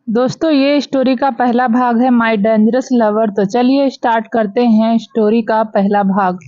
दोस्तों ये स्टोरी का पहला भाग है माय डेंजरस लवर। तो चलिए स्टार्ट करते हैं स्टोरी का पहला भाग।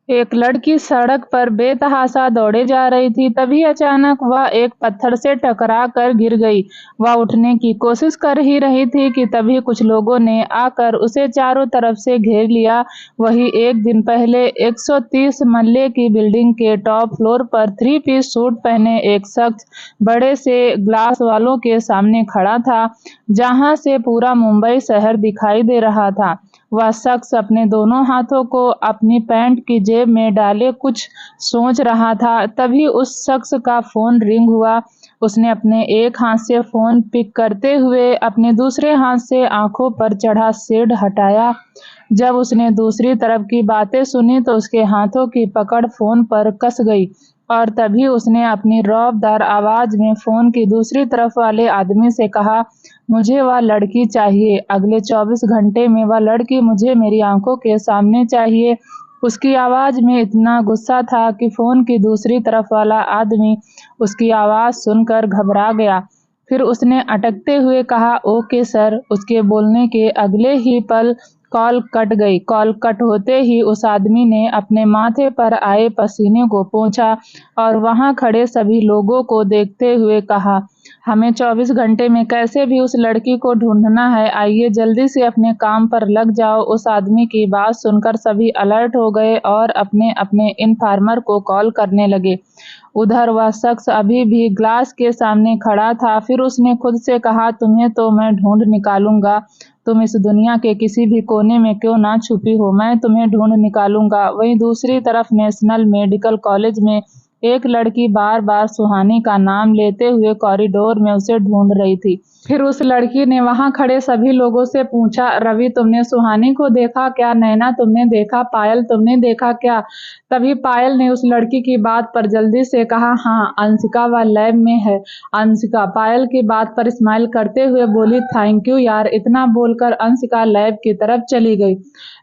एक लड़की सड़क पर बेतहाशा दौड़े जा रही थी। तभी अचानक वह एक पत्थर से टकरा कर गिर गई। वह उठने की कोशिश कर ही रही थी कि तभी कुछ लोगों ने आकर उसे चारों तरफ से घेर लिया। वही एक दिन पहले 130 मल्ले की बिल्डिंग के टॉप फ्लोर पर 3 पीस सूट पहने एक शख्स बड़े से ग्लास वालों के सामने खड़ा था, जहां से पूरा मुंबई शहर दिखाई दे रहा था। वह शख्स अपने दोनों हाथों को अपनी पैंट की जेब में डाले कुछ सोच रहा था। तभी उस शख्स का फोन रिंग हुआ। उसने अपने एक हाथ से फोन पिक करते हुए अपने दूसरे हाथ से आंखों पर चढ़ा शेड हटाया। जब उसने दूसरी तरफ की बातें सुनी तो उसके हाथों की पकड़ फोन पर कस गई और तभी उसने अपनी रौबदार आवाज में फोन की दूसरी तरफ वाले आदमी से कहा, मुझे वह लड़की चाहिए। अगले 24 घंटे में वह लड़की मुझे मेरी आंखों के सामने चाहिए। उसकी आवाज में इतना गुस्सा था कि फोन की दूसरी तरफ वाला आदमी उसकी आवाज सुनकर घबरा गया। फिर उसने अटकते हुए कहा, ओके सर। उसके बोलने के अगले ही पल कॉल कट गई। कॉल कट होते ही उस आदमी ने अपने माथे पर आए पसीने को पोंछा और वहां खड़े सभी लोगों को देखते हुए कहा, हमें 24 घंटे में कैसे भी उस लड़की को ढूंढना है। आइए जल्दी से अपने काम पर लग जाओ। उस आदमी की बात सुनकर सभी अलर्ट हो गए और अपने अपने इन्फॉर्मर को कॉल करने लगे। उधर वह शख्स अभी भी ग्लास के सामने खड़ा था। फिर उसने खुद से कहा, तुम्हें तो मैं ढूंढ निकालूंगा। तुम इस दुनिया के किसी भी कोने में क्यों ना छुपी हो, मैं तुम्हें ढूंढ निकालूंगा। वहीं दूसरी तरफ नेशनल मेडिकल कॉलेज में एक लड़की बार बार सुहानी का नाम लेते हुए कॉरिडोर में उसे ढूंढ रही थी। फिर उस लड़की ने वहां खड़े सभी लोगों से पूछा, रवि तुमने सुहानी को देखा क्या? नैना तुमने देखा? पायल तुमने देखा क्या? तभी पायल ने उस लड़की की बात पर जल्दी से कहा, हाँ अंशिका वह लैब में है। अंशिका पायल की बात पर स्माइल करते हुए बोली, थैंक यू यार। इतना बोलकर अंशिका लैब की तरफ चली गई।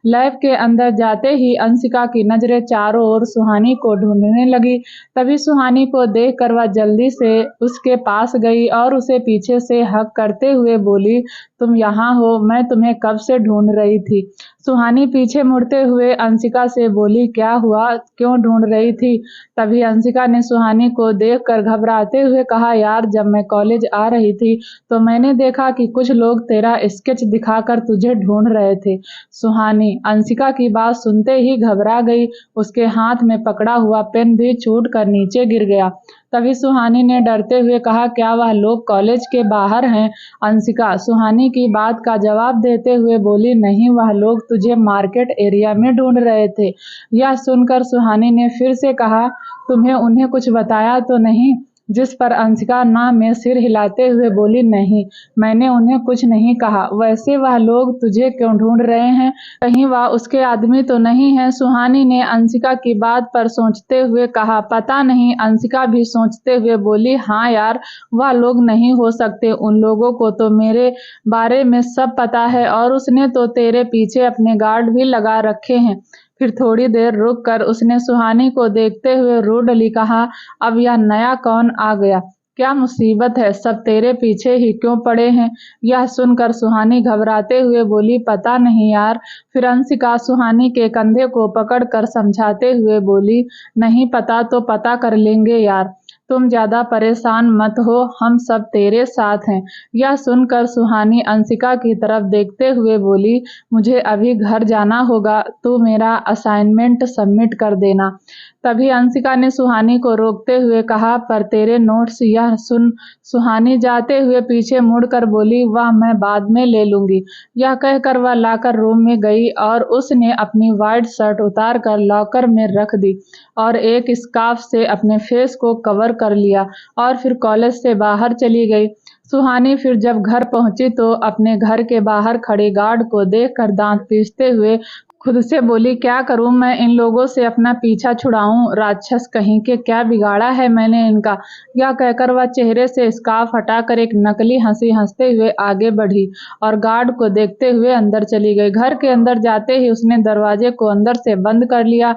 लैब के अंदर जाते ही अंशिका की नजरें चारों ओर सुहानी को ढूंढने लगी। तभी सुहानी को देखकर वह जल्दी से उसके पास गई और उसे पीछे से हग करते हुए बोली, तुम यहाँ हो, मैं तुम्हें कब से ढूंढ रही थी। सुहानी पीछे मुड़ते हुए अंशिका से बोली, क्या हुआ, क्यों ढूंढ रही थी? तभी अंशिका ने सुहानी को देखकर घबराते हुए कहा, यार जब मैं कॉलेज आ रही थी तो मैंने देखा कि कुछ लोग तेरा स्केच दिखाकर तुझे ढूंढ रहे थे। सुहानी अंशिका की बात सुनते ही घबरा गई। उसके हाथ में पकड़ा हुआ पेन भी छूट कर नीचे गिर गया। तभी सुहानी ने डरते हुए कहा, क्या वह लोग कॉलेज के बाहर हैं? अंशिका सुहानी की बात का जवाब देते हुए बोली, नहीं वह लोग तुझे मार्केट एरिया में ढूंढ रहे थे। यह सुनकर सुहानी ने फिर से कहा, तुम्हें उन्हें कुछ बताया तो नहीं? जिस पर अंशिका ना में सिर हिलाते हुए बोली, नहीं मैंने उन्हें कुछ नहीं कहा। वैसे वह लोग तुझे क्यों ढूंढ रहे हैं? कहीं वह उसके आदमी तो नहीं है? सुहानी ने अंशिका की बात पर सोचते हुए कहा, पता नहीं। अंशिका भी सोचते हुए बोली, हाँ यार वह लोग नहीं हो सकते। उन लोगों को तो मेरे बारे में सब पता है और उसने तो तेरे पीछे अपने गार्ड भी लगा रखे हैं। फिर थोड़ी देर रुक कर उसने सुहानी को देखते हुए रूडली कहा, अब यह नया कौन आ गया? क्या मुसीबत है? सब तेरे पीछे ही क्यों पड़े हैं? यह सुनकर सुहानी घबराते हुए बोली, पता नहीं यार। फिर अंशिका सुहानी के कंधे को पकड़कर समझाते हुए बोली, नहीं पता तो पता कर लेंगे यार, तुम ज्यादा परेशान मत हो, हम सब तेरे साथ हैं। यह सुनकर सुहानी अंशिका की तरफ देखते हुए बोली, मुझे अभी घर जाना होगा, तू मेरा असाइनमेंट सबमिट कर देना। तभी अंशिका ने सुहानी को रोकते हुए कहा, पर तेरे नोट्स? यह सुन सुहानी जाते हुए पीछे मुड़कर बोली, वह मैं बाद में ले लूंगी। यह कहकर वह लॉकर रूम में गई और उसने अपनी वाइट शर्ट उतार कर लॉकर में रख दी और एक स्कार्फ से अपने फेस को कवर कर लिया और फिर कॉलेज से बाहर चली गई। सुहानी फिर जब घर पहुंची तो अपने घर के बाहर खड़े गार्ड को देखकर दांत पीसते हुए खुद से बोली, क्या करूं मैं इन लोगों से अपना पीछा छुड़ाऊं? राक्षस कहीं के, क्या बिगाड़ा है मैंने इनका? यह कहकर वह चेहरे से स्कार्फ हटाकर एक नकली हंसी हंसते हुए आगे बढ़ी और गार्ड को देखते हुए अंदर चली गई। घर के अंदर जाते ही उसने दरवाजे को अंदर से बंद कर लिया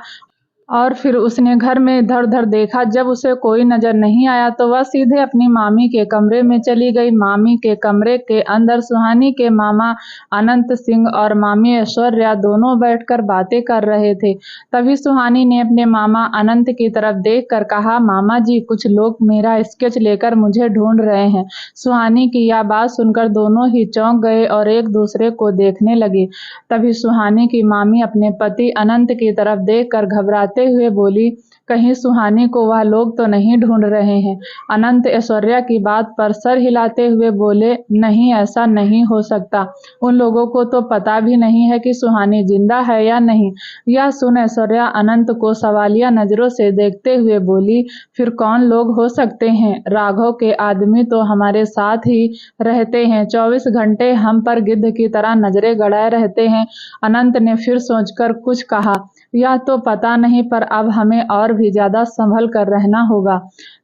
और फिर उसने घर में इधर-उधर देखा। जब उसे कोई नज़र नहीं आया तो वह सीधे अपनी मामी के कमरे में चली गई। मामी के कमरे के अंदर सुहानी के मामा अनंत सिंह और मामी ऐश्वर्या दोनों बैठकर बातें कर रहे थे। तभी सुहानी ने अपने मामा अनंत की तरफ देखकर कहा, मामा जी, कुछ लोग मेरा स्केच लेकर मुझे ढूंढ रहे हैं। सुहानी की यह बात सुनकर दोनों ही चौंक गए और एक दूसरे को देखने लगे। तभी सुहानी की मामी अपने पति अनंत की तरफ देखकर घबराते हुए बोली, कहीं सुहानी को वह लोग तो नहीं ढूंढ रहे हैं। अनंत ऐश्वर्या की बात पर सर हिलाते हुए बोले, नहीं, ऐसा नहीं हो सकता। उन लोगों को तो पता भी नहीं है कि सुहानी जिंदा है या नहीं। यह सुन ऐश्वर्या अनंत को सवालिया नजरों से देखते हुए बोली, फिर कौन लोग हो सकते हैं? राघव के आदमी तो हमारे साथ ही रहते हैं, 24 घंटे हम पर गिद्ध की तरह नजरें गड़ाए रहते हैं। अनंत ने फिर सोचकर कुछ कहा, यह तो पता नहीं, पर अब हमें और भी ज्यादा संभल कर रहना होगा।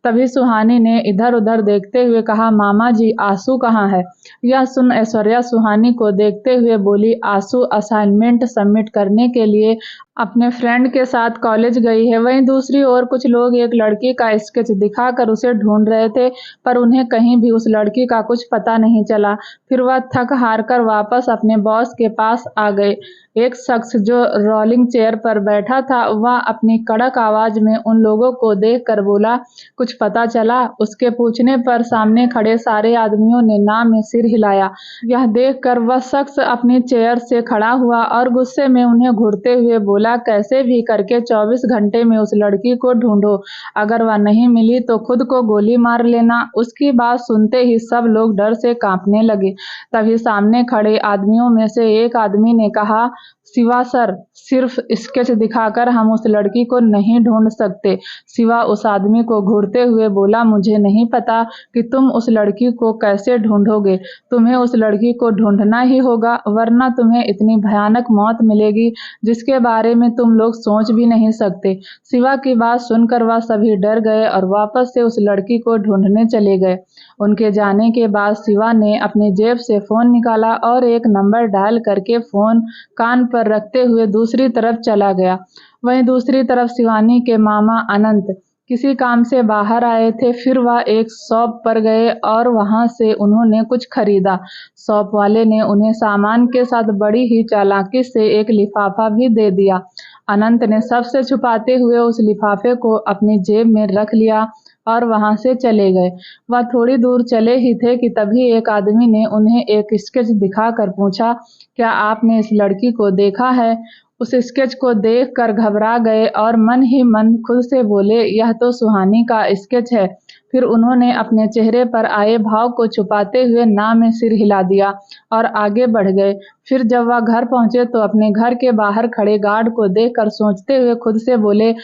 तभी सुहानी ने इधर उधर देखते हुए कहा, मामा जी, आंसू कहाँ है? यह सुन ऐश्वर्या सुहानी को देखते हुए बोली, आंसू असाइनमेंट सबमिट करने के लिए अपने फ्रेंड के साथ कॉलेज गई है। वहीं दूसरी ओर कुछ लोग एक लड़की का स्केच दिखाकर उसे ढूंढ रहे थे, पर उन्हें कहीं भी उस लड़की का कुछ पता नहीं चला। फिर वह थक हार कर वापस अपने बॉस के पास आ गए। एक शख्स जो रोलिंग चेयर पर बैठा था, वह अपनी कड़क आवाज में उन लोगों को देखकर बोला, कुछ पता चला? उसके पूछने पर सामने खड़े सारे आदमियों ने ना में सिर हिलाया। यह देखकर वह शख्स अपनी चेयर से खड़ा हुआ और गुस्से में उन्हें घूरते हुए बोला, कैसे भी करके 24 घंटे में उस लड़की को ढूंढो। अगर वह नहीं मिली तो खुद को गोली मार लेना। उसकी बात सुनते ही सब लोग डर से कांपने लगे। तभी सामने खड़े आदमियों में से एक आदमी ने कहा, शिवा सर, सिर्फ स्केच दिखाकर हम उस लड़की को नहीं ढूंढ सकते। शिवा उस आदमी को घूरते हुए बोला, मुझे नहीं पता कि तुम उस लड़की को कैसे ढूंढोगे। तुम्हें उस लड़की को ढूंढना ही होगा, वरना तुम्हें इतनी भयानक मौत मिलेगी जिसके बारे में तुम लोग सोच भी नहीं सकते। शिवा की बात सुनकर वह सभी डर गए और वापस से उस लड़की को ढूंढने चले गए। उनके जाने के बाद शिवा ने अपनी जेब से फोन निकाला और एक नंबर डायल करके फोन कान पर रखते हुए दूसरी तरफ चला गया। वहीं दूसरी तरफ शिवानी के मामा अनंत किसी काम से बाहर आए थे। फिर वह एक शॉप पर गए और वहां से उन्होंने कुछ खरीदा। शॉप वाले ने उन्हें सामान के साथ बड़ी ही चालाकी से एक लिफाफा भी दे दिया। अनंत ने सबसे छुपाते हुए उस लिफाफे को अपनी जेब में रख लिया और वहां से चले गए। वह थोड़ी दूर चले ही थे कि तभी एक आदमी ने उन्हें एक स्केच दिखाकर पूछा, क्या आपने इस लड़की को देखा है? उस स्केच को देखकर घबरा गए और मन ही मन खुद से बोले, यह तो सुहानी का स्केच है। फिर उन्होंने अपने चेहरे पर आए भाव को छुपाते हुए ना में सिर हिला दिया और आगे बढ़ गए। फिर जब वह घर पहुंचे तो अपने घर के बाहर खड़े गार्ड को देखकर सोचते हुए खुद से बोले,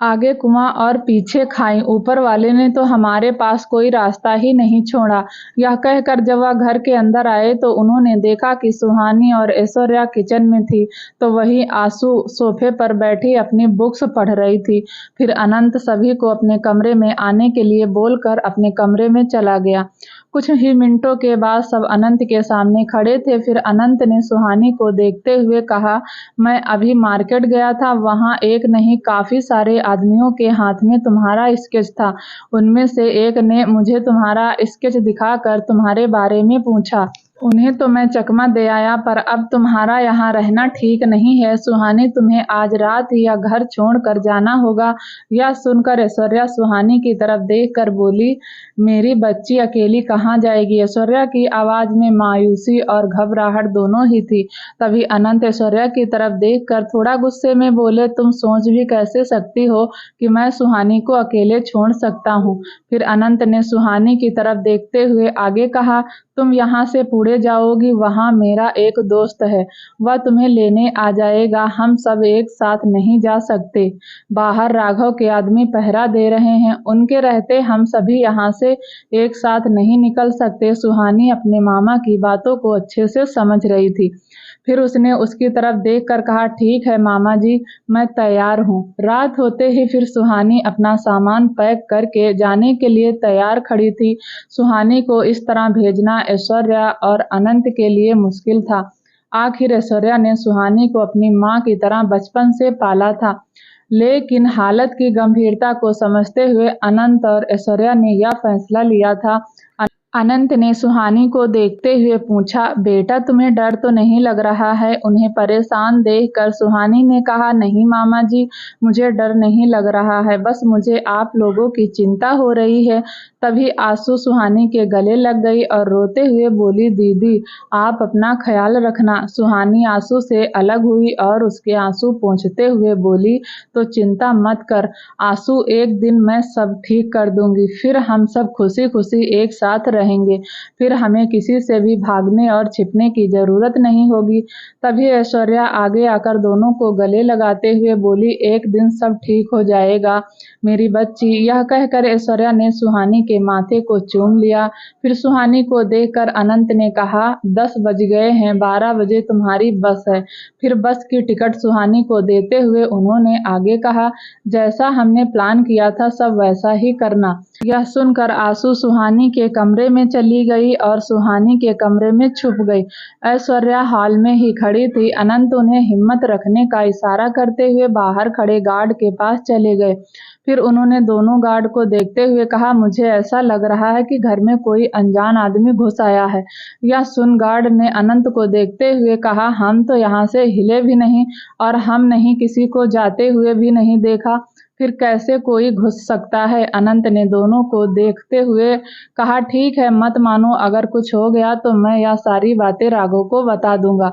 आगे कुआं और पीछे खाई, ऊपर वाले ने तो हमारे पास कोई रास्ता ही नहीं छोड़ा। यह कहकर जब वह घर के अंदर आए तो उन्होंने देखा कि सुहानी और ऐश्वर्या किचन में थी, तो वही आंसू सोफे पर बैठी अपनी बुक्स पढ़ रही थी। फिर अनंत सभी को अपने कमरे में आने के लिए बोलकर अपने कमरे में चला गया। कुछ ही मिनटों के बाद सब अनंत के सामने खड़े थे। फिर अनंत ने सुहानी को देखते हुए कहा, मैं अभी मार्केट गया था, वहां एक नहीं काफी सारे आदमियों के हाथ में तुम्हारा स्केच था। उनमें से एक ने मुझे तुम्हारा स्केच दिखाकर तुम्हारे बारे में पूछा। उन्हें तो मैं चकमा दे आया, पर अब तुम्हारा यहाँ रहना ठीक नहीं है। सुहानी, तुम्हें आज रात ही यह घर छोड़कर जाना होगा। यह सुनकर ऐश्वर्या सुहानी की तरफ देखकर बोली, मेरी बच्ची अकेली कहाँ जाएगी? ऐश्वर्या की आवाज में मायूसी और घबराहट दोनों ही थी। तभी अनंत ऐश्वर्या की तरफ देखकर थोड़ा गुस्से में बोले, तुम सोच भी कैसे सकती हो कि मैं सुहानी को अकेले छोड़ सकता हूँ? फिर अनंत ने सुहानी की तरफ देखते हुए आगे कहा, तुम यहाँ से पुणे जाओगी, वहाँ मेरा एक दोस्त है, वह तुम्हें लेने आ जाएगा। हम सब एक साथ नहीं जा सकते। बाहर राघव के आदमी पहरा दे रहे हैं, उनके रहते हम सभी यहाँ से एक साथ नहीं निकल सकते। सुहानी अपने मामा की बातों को अच्छे से समझ रही थी। फिर उसने उसकी तरफ देखकर कहा, ठीक है मामा जी, मैं तैयार हूँ। रात होते ही फिर सुहानी अपना सामान पैक करके जाने के लिए तैयार खड़ी थी। सुहानी को इस तरह भेजना ऐश्वर्या और अनंत के लिए मुश्किल था। आखिर ऐश्वर्या ने सुहानी को अपनी माँ की तरह बचपन से पाला था। लेकिन हालत की गंभीरता को समझते हुए अनंत और ऐश्वर्या ने यह फैसला लिया था। अनंत ने सुहानी को देखते हुए पूछा, बेटा तुम्हें डर तो नहीं लग रहा है? उन्हें परेशान देखकर सुहानी ने कहा, नहीं मामा जी, मुझे डर नहीं लग रहा है, बस मुझे आप लोगों की चिंता हो रही है। तभी आंसू सुहानी के गले लग गई और रोते हुए बोली, दीदी आप अपना ख्याल रखना। सुहानी आंसू से अलग हुई और उसके आंसू पोंछते हुए बोली, तो चिंता मत कर आंसू, एक दिन मैं सब ठीक कर दूंगी, फिर हम सब खुशी खुशी एक साथ रहेंगे, फिर हमें किसी से भी भागने और छिपने की जरूरत नहीं होगी। तभी ऐश्वर्या आगे आकर दोनों को गले लगाते हुए बोली, एक दिन सब ठीक हो जाएगा मेरी बच्ची। यह कहकर ऐश्वर्या ने सुहानी के माथे को चूम लिया। फिर सुहानी को देखकर अनंत ने कहा, 10 बज गए हैं, 12 बजे तुम्हारी बस है। फिर बस की टिकट सुहानी को देते हुए उन्होंने आगे कहा, जैसा हमने प्लान किया था सब वैसा ही करना। यह सुनकर आंसू सुहानी के कमरे में चली गई और सुहानी के कमरे में छुप गई। ऐश्वर्या हॉल में ही खड़ी थी। अनंत उन्हें हिम्मत रखने का इशारा करते हुए बाहर खड़े गार्ड के पास चले गए। फिर उन्होंने दोनों गार्ड को देखते हुए कहा, मुझे ऐसा लग रहा है कि घर में कोई अनजान आदमी घुस आया है। यह सुन गार्ड ने अनंत को देखते हुए कहा, हम तो यहाँ से हिले भी नहीं और हम नहीं किसी को जाते हुए भी नहीं देखा, फिर कैसे कोई घुस सकता है? अनंत ने दोनों को देखते हुए कहा, ठीक है, मत मानो, अगर कुछ हो गया तो मैं यह सारी बातें राघव को बता दूंगा।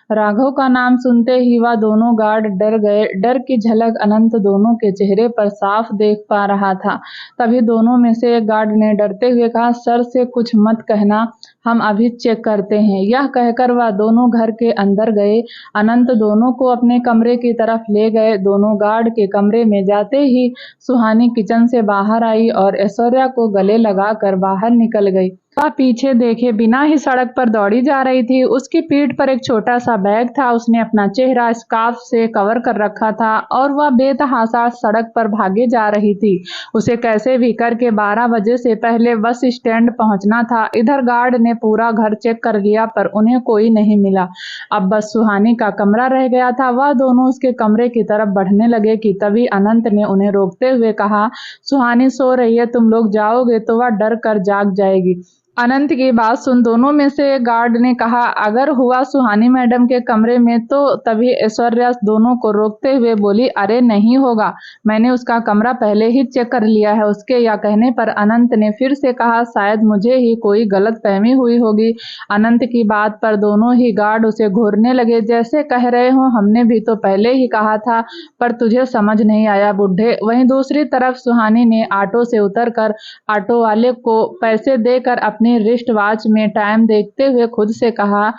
राघव का नाम सुनते ही वह दोनों गार्ड डर गए। डर की झलक अनंत दोनों के चेहरे पर साफ देख पा रहा था। तभी दोनों में से एक गार्ड ने डरते हुए कहा, सर से कुछ मत कहना, हम अभी चेक करते हैं। यह कहकर वह दोनों घर के अंदर गए। अनंत दोनों को अपने कमरे की तरफ ले गए। दोनों गार्ड के कमरे में जाते ही सुहानी किचन से बाहर आई और ऐश्वर्या को गले लगाकर बाहर निकल गई। वह पीछे देखे बिना ही सड़क पर दौड़ी जा रही थी। उसकी पीठ पर एक छोटा सा बैग था। उसने अपना चेहरा स्कार्फ से कवर कर रखा था और वह बेतहाशा सड़क पर भागे जा रही थी। उसे कैसे भी करके 12 बजे से पहले बस स्टैंड पहुंचना था। इधर गार्ड ने पूरा घर चेक कर लिया पर उन्हें कोई नहीं मिला। अब बस सुहानी का कमरा रह गया था। वह दोनों उसके कमरे की तरफ बढ़ने लगे कि तभी अनंत ने उन्हें रोकते हुए कहा, सुहानी सो रही है, तुम लोग जाओगे तो वह डर कर जाग जाएगी। अनंत की बात सुन दोनों में से एक गार्ड ने कहा, अगर हुआ सुहानी मैडम के कमरे में तो? तभी ऐश्वर्या दोनों को रोकते हुए बोली, अरे नहीं होगा, मैंने उसका कमरा पहले ही चेक कर लिया है। उसके या कहने पर अनंत ने फिर से कहा, शायद मुझे ही कोई गलतफहमी हुई होगी। अनंत की बात पर दोनों ही गार्ड उसे घूरने लगे, जैसे कह रहे हो हमने भी तो पहले ही कहा था पर तुझे समझ नहीं आया बुड्ढे। वहीं दूसरी तरफ सुहानी ने ऑटो से उतरकर ऑटो वाले को पैसे देकर अपनी रिस्ट वॉच में टाइम देखते हुए खुद से कहा,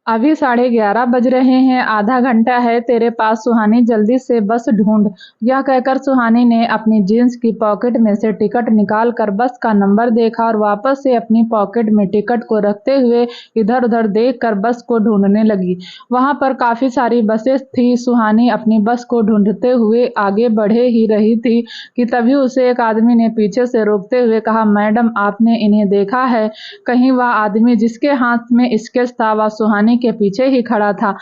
अभी 11:30 बज रहे हैं, आधा घंटा है तेरे पास सुहानी, जल्दी से बस ढूंढ। यह कहकर सुहानी ने अपनी जींस की पॉकेट में से टिकट निकाल कर बस का नंबर देखा और वापस से अपनी पॉकेट में टिकट को रखते हुए इधर उधर देख कर बस को ढूंढने लगी। वहां पर काफी सारी बसें थी। सुहानी अपनी बस को ढूंढते हुए आगे बढ़े ही रही थी कि तभी उसे एक आदमी ने पीछे से रोकते हुए कहा, मैडम आपने इन्हें देखा है कहीं? वह आदमी जिसके हाथ में स्केच था वह सुहानी के पीछे ही खड़ा था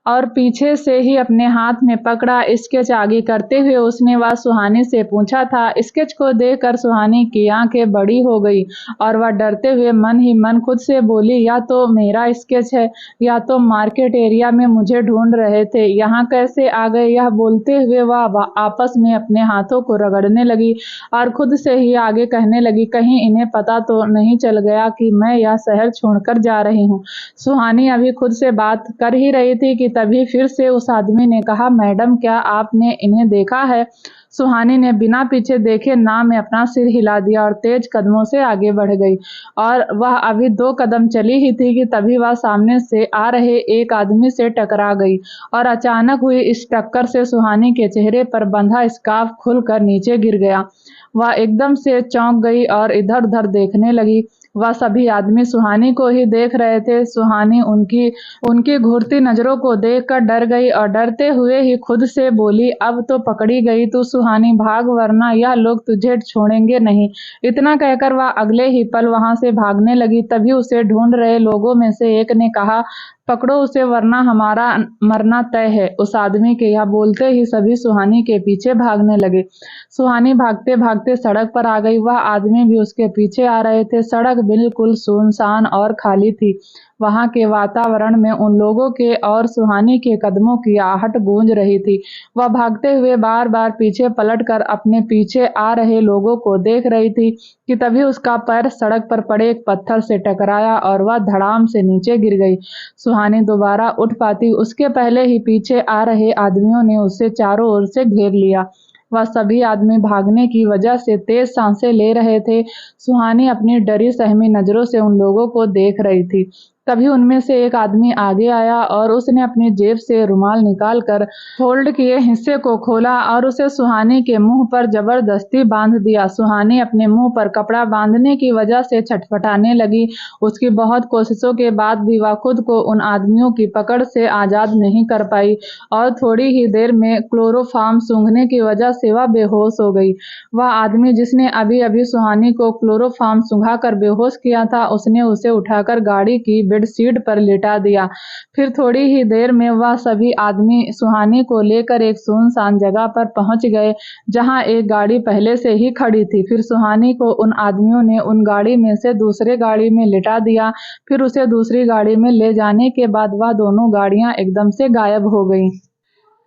और पीछे से ही अपने हाथ में पकड़ा स्केच आगे करते हुए उसने वह सुहानी से पूछा था। स्केच को देखकर सुहानी की आंखें बड़ी हो गई और वह डरते हुए मन ही मन खुद से बोली, या तो मेरा स्केच है या तो मार्केट एरिया में मुझे ढूंढ रहे थे, यहाँ कैसे आ गए? यह बोलते हुए वह आपस में अपने हाथों को रगड़ने लगी और खुद से ही आगे कहने लगी, कहीं इन्हें पता तो नहीं चल गया कि मैं यह शहर छोड़कर जा रही हूँ। सुहानी अभी खुद से बात कर ही रही थी कि तभी फिर से उस आदमी ने कहा, मैडम क्या आपने इन्हें देखा है? सुहानी ने बिना पीछे देखे ना में अपना सिर हिला दिया और तेज कदमों से आगे बढ़ गई और वह अभी 2 कदम चली ही थी कि तभी वह सामने से आ रहे एक आदमी से टकरा गई और अचानक हुई इस टक्कर से सुहानी के चेहरे पर बंधा स्कार्फ खुलकर नीचे गिर गया। वह एकदम से चौंक गई और इधर उधर देखने लगी। वह सभी आदमी सुहानी को ही देख रहे थे। सुहानी उनकी घूरती नजरों को देखकर डर गई और डरते हुए ही खुद से बोली, अब तो पकड़ी गई तू सुहानी, भाग वरना यह लोग तुझे छोड़ेंगे नहीं। इतना कहकर वह अगले ही पल वहां से भागने लगी। तभी उसे ढूंढ रहे लोगों में से एक ने कहा, पकड़ो उसे वरना हमारा मरना तय है। उस आदमी के यह बोलते ही सभी सुहानी के पीछे भागने लगे। सुहानी भागते भागते सड़क पर आ गई। वह आदमी भी उसके पीछे आ रहे थे। सड़क बिल्कुल सुनसान और खाली थी। वहां के वातावरण में उन लोगों के और सुहानी के कदमों की आहट गूंज रही थी। वह भागते हुए बार बार पीछे पलटकर अपने पीछे आ रहे लोगों को देख रही थी कि तभी उसका पैर सड़क पर पड़े एक पत्थर से टकराया और वह धड़ाम से नीचे गिर गई। सुहानी दोबारा उठ पाती उसके पहले ही पीछे आ रहे आदमियों ने उसे चारों ओर से घेर लिया। वह सभी आदमी भागने की वजह से तेज सांसें ले रहे थे। सुहानी अपनी डरी सहमी नजरों से उन लोगों को देख रही थी। तभी उनमें से एक आदमी आगे आया और उसने अपनी जेब से रुमाल निकालकर फोल्ड किए हिस्से को खोला और उसे सुहानी के मुंह पर जबरदस्ती बांध दिया। सुहानी अपने मुंह पर कपड़ा बांधने की वजह से छटपटाने लगी। उसकी बहुत कोशिशों के बाद भी वह खुद को उन आदमियों की पकड़ से आजाद नहीं कर पाई और थोड़ी ही देर में क्लोरोफॉर्म सूंघने की वजह से वह बेहोश हो गई। वह आदमी जिसने अभी अभी सुहानी को क्लोरोफॉर्म सूंघाकर बेहोश किया था, उसने उसे उठाकर गाड़ी की बेडशीट पर लिटा दिया। फिर थोड़ी ही देर में वह सभी आदमी सुहानी को लेकर एक सुनसान जगह पर पहुंच गए, जहां एक गाड़ी पहले से ही खड़ी थी। फिर सुहानी को उन आदमियों ने उन गाड़ी में से दूसरे गाड़ी में लिटा दिया। फिर उसे दूसरी गाड़ी में ले जाने के बाद वह दोनों गाड़ियां एकदम से गायब हो गईं,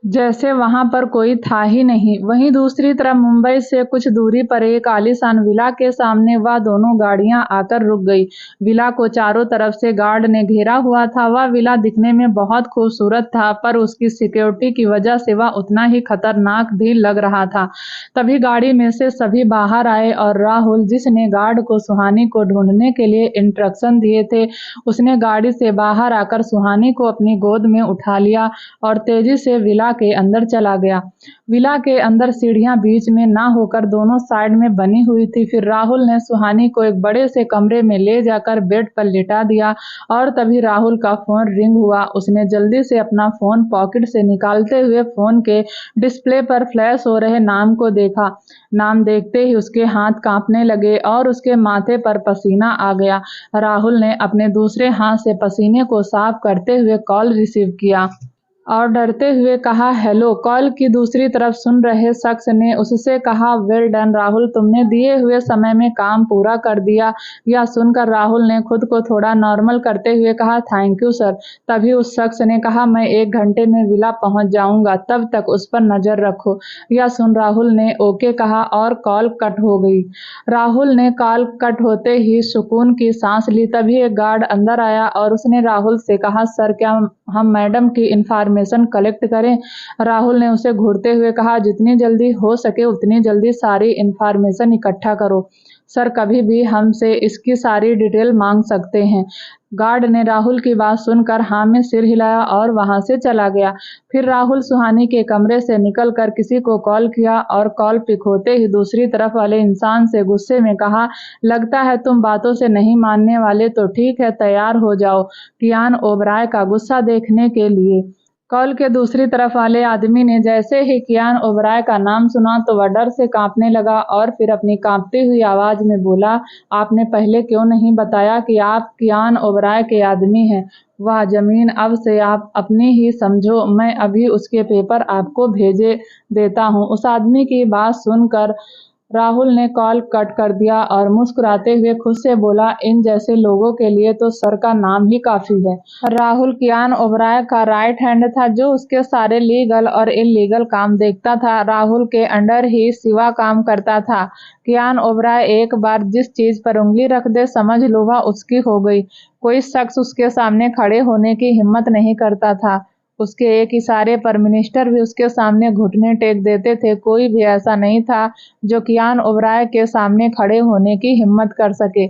जैसे वहां पर कोई था ही नहीं। वहीं दूसरी तरफ मुंबई से कुछ दूरी पर एक आलीशान विला के सामने वह दोनों गाड़ियां आकर रुक गई। विला को चारों तरफ से गार्ड ने घेरा हुआ था। वह विला दिखने में बहुत खूबसूरत था, पर उसकी सिक्योरिटी की वजह से वह उतना ही खतरनाक भी लग रहा था। तभी गाड़ी में से सभी बाहर आए और राहुल, जिसने गार्ड को सुहानी को ढूंढने के लिए इंस्ट्रक्शन दिए थे, उसने गाड़ी से बाहर आकर सुहानी को अपनी गोद में उठा लिया और तेजी से विला के अंदर चला गया। विला के अंदर सीढ़ियां बीच में ना होकर दोनों साइड में बनी हुई थी। फिर राहुल ने सुहानी को एक बड़े से कमरे में ले जाकर बेड पर लिटा दिया और तभी राहुल का फोन रिंग हुआ। उसने जल्दी से अपना फोन पॉकेट से निकालते हुए फोन के डिस्प्ले पर फ्लैश हो रहे नाम को देखा। नाम देखते ही उसके हाथ कांपने लगे और उसके माथे पर पसीना आ गया। राहुल ने अपने दूसरे हाथ से पसीने को साफ करते हुए कॉल रिसीव किया और डरते हुए कहा, हेलो। कॉल की दूसरी तरफ सुन रहे शख्स ने उससे कहा, वेल डन राहुल, तुमने दिए हुए समय में काम पूरा कर दिया। यह सुनकर राहुल ने खुद को थोड़ा नॉर्मल करते हुए कहा, थैंक यू सर। तभी उस शख्स ने कहा, मैं 1 घंटे में विला पहुंच जाऊंगा, तब तक उस पर नजर रखो। यह सुन राहुल ने ओके कहा और कॉल कट हो गई। राहुल ने कॉल कट होते ही सुकून की सांस ली। तभी एक गार्ड अंदर आया और उसने राहुल से कहा, सर क्या हम मैडम की इंफॉर्मेशन कलेक्ट करें? राहुल ने उसे घूरते हुए कहा, जितनी जल्दी हो सके उतनी जल्दी सारी इंफॉर्मेशन इकट्ठा करो। सर कभी भी हमसे इसकी सारी डिटेल मांग सकते हैं। गार्ड ने राहुल की बात सुनकर हाँ में सिर हिलाया और वहां से चला गया। फिर राहुल सुहानी के कमरे से निकलकर किसी को कॉल किया और कॉल पिक होते ही दूसरी तरफ वाले इंसान से गुस्से में कहा, लगता है तुम बातों से नहीं मानने वाले, तो ठीक है, तैयार हो जाओ कियान ओबराय का गुस्सा देखने के लिए। कॉल के दूसरी तरफ वाले आदमी ने जैसे ही कियान ओबराय का नाम सुना तो वह डर से कांपने लगा और फिर अपनी कांपती हुई आवाज में बोला, आपने पहले क्यों नहीं बताया कि आप कियान ओबराय के आदमी हैं? वह जमीन अब से आप अपनी ही समझो, मैं अभी उसके पेपर आपको भेजे देता हूँ। उस आदमी की बात सुनकर राहुल ने कॉल कट कर दिया और मुस्कुराते हुए खुद से बोला, इन जैसे लोगों के लिए तो सर का नाम ही काफी है। राहुल कियान ओबराय का राइट हैंड था, जो उसके सारे लीगल और इलीगल काम देखता था। राहुल के अंडर ही शिवा काम करता था। कियान ओबराय एक बार जिस चीज पर उंगली रख दे, समझ लो वह उसकी हो गई। कोई शख्स उसके सामने खड़े होने की हिम्मत नहीं करता था। उसके एक इशारे पर मिनिस्टर भी उसके सामने घुटने टेक देते थे। कोई भी ऐसा नहीं था जो कियान ओबराय के सामने खड़े होने की हिम्मत कर सके,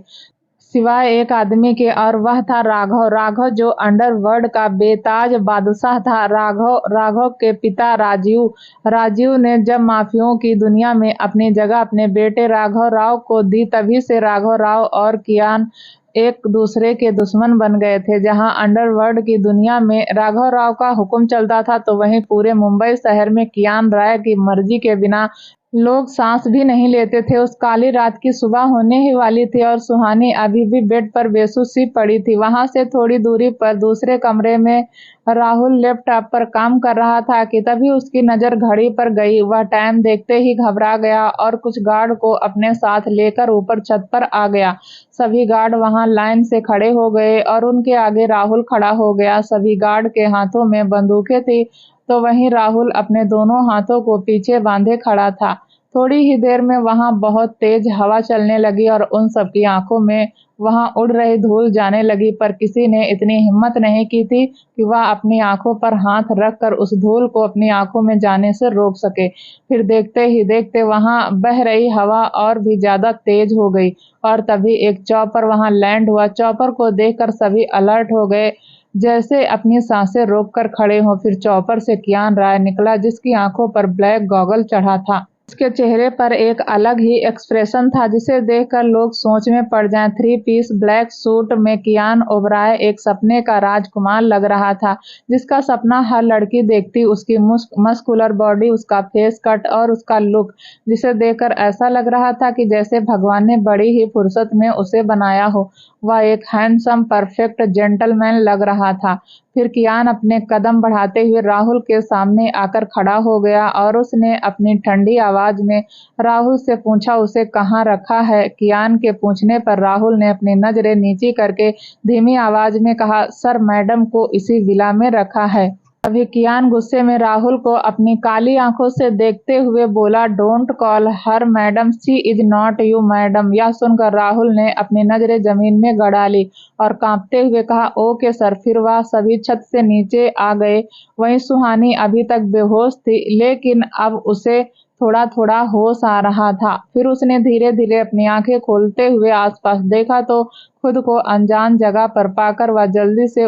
सिवाय एक आदमी के, और वह था राघव। राघव जो अंडरवर्ल्ड का बेताज बादशाह था। राघव के पिता राजीव। राजीव ने जब माफियाओं की दुनिया में अपनी जगह अपने बेटे राघव राव को दी, तभी से राघव राव और कियान एक दूसरे के दुश्मन बन गए थे। जहां अंडरवर्ल्ड की दुनिया में राघव राव का हुक्म चलता था, तो वहीं पूरे मुंबई शहर में कियान राय की मर्जी के बिना लोग सांस भी नहीं लेते थे। उस काली रात की सुबह होने ही वाली थी और सुहानी अभी भी बेड पर बेसुध सी पड़ी थी। वहां से थोड़ी दूरी पर दूसरे कमरे में राहुल लैपटॉप पर काम कर रहा था कि तभी उसकी नजर घड़ी पर गई। वह टाइम देखते ही घबरा गया और कुछ गार्ड को अपने साथ लेकर ऊपर छत पर आ गया। सभी गार्ड वहां लाइन से खड़े हो गए और उनके आगे राहुल खड़ा हो गया। सभी गार्ड के हाथों में बंदूकें थी, तो वहीं राहुल अपने दोनों हाथों को पीछे बांधे खड़ा था। थोड़ी ही देर में वहां बहुत तेज हवा चलने लगी और उन सबकी आंखों में वहां उड़ रही धूल जाने लगी, पर किसी ने इतनी हिम्मत नहीं की थी कि वह अपनी आंखों पर हाथ रखकर उस धूल को अपनी आंखों में जाने से रोक सके। फिर देखते ही देखते वहां बह रही हवा और भी ज्यादा तेज हो गई और तभी एक चॉपर वहां लैंड हुआ। चॉपर को देखकर सभी अलर्ट हो गए, जैसे अपनी सांसें रोककर खड़े हों। फिर चॉपर से कियान राय निकला, जिसकी आंखों पर ब्लैक गॉगल चढ़ा था। उसके चेहरे पर एक अलग ही एक्सप्रेशन था, जिसे देखकर लोग सोच में पड़ जाएं। थ्री पीस ब्लैक सूट में कियान ओबराय एक सपने का राजकुमार लग रहा था, जिसका सपना हर लड़की देखती। उसकी मस्कुलर बॉडी, उसका फेस कट और उसका लुक, जिसे देखकर ऐसा लग रहा था कि जैसे भगवान ने बड़ी ही फुर्सत में उसे बनाया हो। वह एक हैंडसम परफेक्ट जेंटलमैन लग रहा था। फिर कियान अपने कदम बढ़ाते हुए राहुल के सामने आकर खड़ा हो गया और उसने अपनी ठंडी आवाज में राहुल से पूछा, उसे कहाँ रखा है। कियान के पूछने पर राहुल ने अपनी नजरें नीची करके धीमी आवाज में कहा, सर, मैडम को इसी विला में रखा है। अभी कियान गुस्से में राहुल को अपनी काली आंखों से देखते हुए बोला, don't call her madam, she is not you madam. यह सुनकर राहुल ने अपनी नजरें जमीन में गड़ा ली और कांपते हुए कहा, ओके सर। फिर वह सभी छत से नीचे आ गए। वहीं सुहानी अभी तक बेहोश थी, लेकिन अब उसे थोड़ा थोड़ा होश आ रहा था। फिर उसने धीरे धीरे अपनी आंखें खोलते हुए आसपास देखा, तो खुद को अनजान जगह पर पाकर वह जल्दी से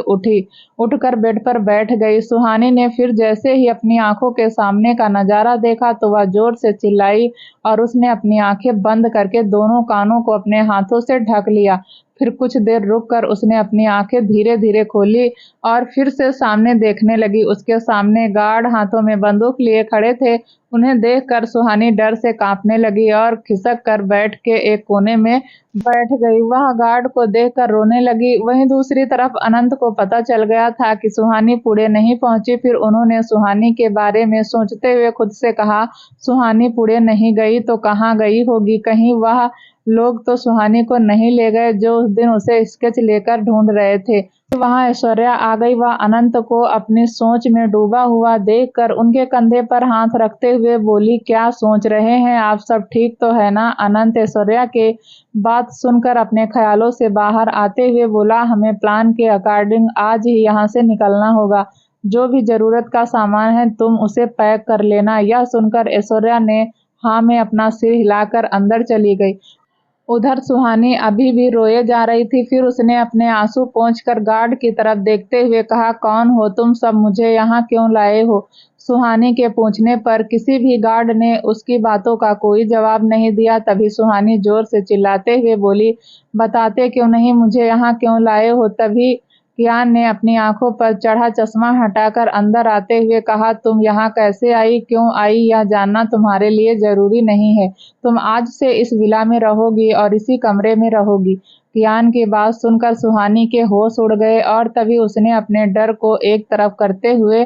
उठकर बेड पर बैठ गई। सुहानी ने फिर जैसे ही अपनी आंखों के सामने का नजारा देखा, तो वह जोर से चिल्लाई और उसने अपनी आंखें बंद करके दोनों कानों को अपने हाथों से ढक लिया। फिर कुछ देर रुककर उसने अपनी आंखें धीरे धीरे खोली और फिर से सामने देखने लगी। उसके सामने गार्ड हाथों में बंदूक लिए खड़े थे। उन्हें देखकर सुहानी डर से कांपने लगी और खिसक कर बैठ के एक कोने में बैठ गई। वह गार्ड को देखकर रोने लगी। वहीं दूसरी तरफ अनंत को पता चल गया था कि सुहानी पुणे नहीं पहुंची। फिर उन्होंने सुहानी के बारे में सोचते हुए खुद से कहा, सुहानी पुणे नहीं गई तो कहाँ गई होगी। कहीं वह लोग तो सुहानी को नहीं ले गए जो उस दिन उसे स्केच लेकर ढूंढ रहे थे। तो वहां ऐश्वर्या आ गई। वह अनंत को अपनी सोच में डूबा हुआ देखकर उनके कंधे पर हाथ रखते हुए बोली, क्या सोच रहे हैं आप, सब ठीक तो है ना। अनंत ऐश्वर्या के बात सुनकर अपने ख्यालों से बाहर आते हुए बोला, हमें प्लान के अकॉर्डिंग आज ही यहाँ से निकलना होगा। जो भी जरूरत का सामान है तुम उसे पैक कर लेना। यह सुनकर ऐश्वर्या ने हाँ में अपना सिर हिलाकर अंदर चली गई। उधर सुहानी अभी भी रोए जा रही थी। फिर उसने अपने आंसू पोंछकर गार्ड की तरफ देखते हुए कहा, कौन हो तुम सब, मुझे यहाँ क्यों लाए हो। सुहानी के पूछने पर किसी भी गार्ड ने उसकी बातों का कोई जवाब नहीं दिया। तभी सुहानी जोर से चिल्लाते हुए बोली, बताते क्यों नहीं, मुझे यहाँ क्यों लाए हो। तभी कियान ने अपनी आंखों पर चढ़ा चश्मा हटाकर अंदर आते हुए कहा, तुम यहाँ कैसे आई, क्यों आई, यह जानना तुम्हारे लिए जरूरी नहीं है। तुम आज से इस विला में रहोगी और इसी कमरे में रहोगी। कियान की बात सुनकर सुहानी के होश उड़ गए और तभी उसने अपने डर को एक तरफ करते हुए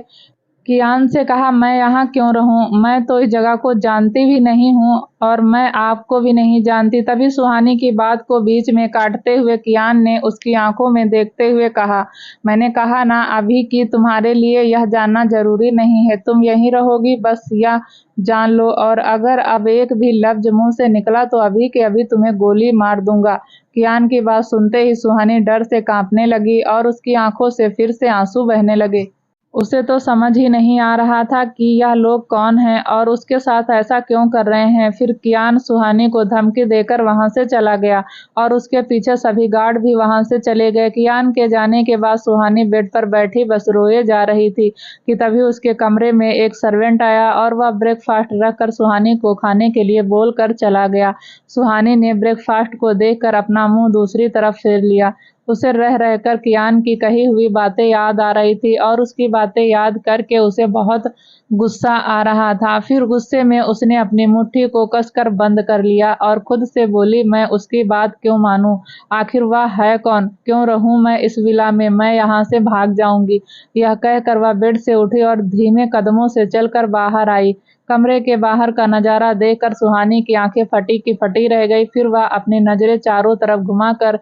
कियान से कहा, मैं यहाँ क्यों रहूं, मैं तो इस जगह को जानती भी नहीं हूँ और मैं आपको भी नहीं जानती। तभी सुहानी की बात को बीच में काटते हुए कियान ने उसकी आंखों में देखते हुए कहा, मैंने कहा ना अभी कि तुम्हारे लिए यह जानना जरूरी नहीं है। तुम यहीं रहोगी, बस यह जान लो, और अगर अब एक भी लफ्ज मुंह से निकला तो अभी के अभी तुम्हें गोली मार दूंगा। कियान की बात सुनते ही सुहानी डर से कांपने लगी और उसकी आंखों से फिर से आंसू बहने लगे। उसे तो समझ ही नहीं आ रहा था कि यह लोग कौन हैं और उसके साथ ऐसा क्यों कर रहे हैं। फिर कियान सुहानी को धमकी देकर वहां से चला गया और उसके पीछे सभी गार्ड भी वहां से चले गए। कियान के जाने के बाद सुहानी बेड पर बैठी बस रोए जा रही थी कि तभी उसके कमरे में एक सर्वेंट आया और वह ब्रेकफास्ट रखकर सुहानी को खाने के लिए बोलकर चला गया। सुहानी ने ब्रेकफास्ट को देखकर अपना मुंह दूसरी तरफ फेर लिया। उसे रह रहकर कियान की कही हुई बातें याद आ रही थी और उसकी बातें याद करके उसे बहुत गुस्सा आ रहा था। फिर गुस्से में उसने अपनी मुट्ठी को कसकर बंद कर लिया और खुद से बोली, मैं उसकी बात क्यों मानूं? आखिर वह है कौन? क्यों रहूं मैं इस विला में? मैं यहाँ से भाग जाऊंगी। यह कहकर वह बेड से उठी और धीमे कदमों से चलकर बाहर आई। कमरे के बाहर का नजारा देखकर सुहानी की आंखें फटी की फटी रह गई। फिर वह अपनी नजरें चारों तरफ घुमाकर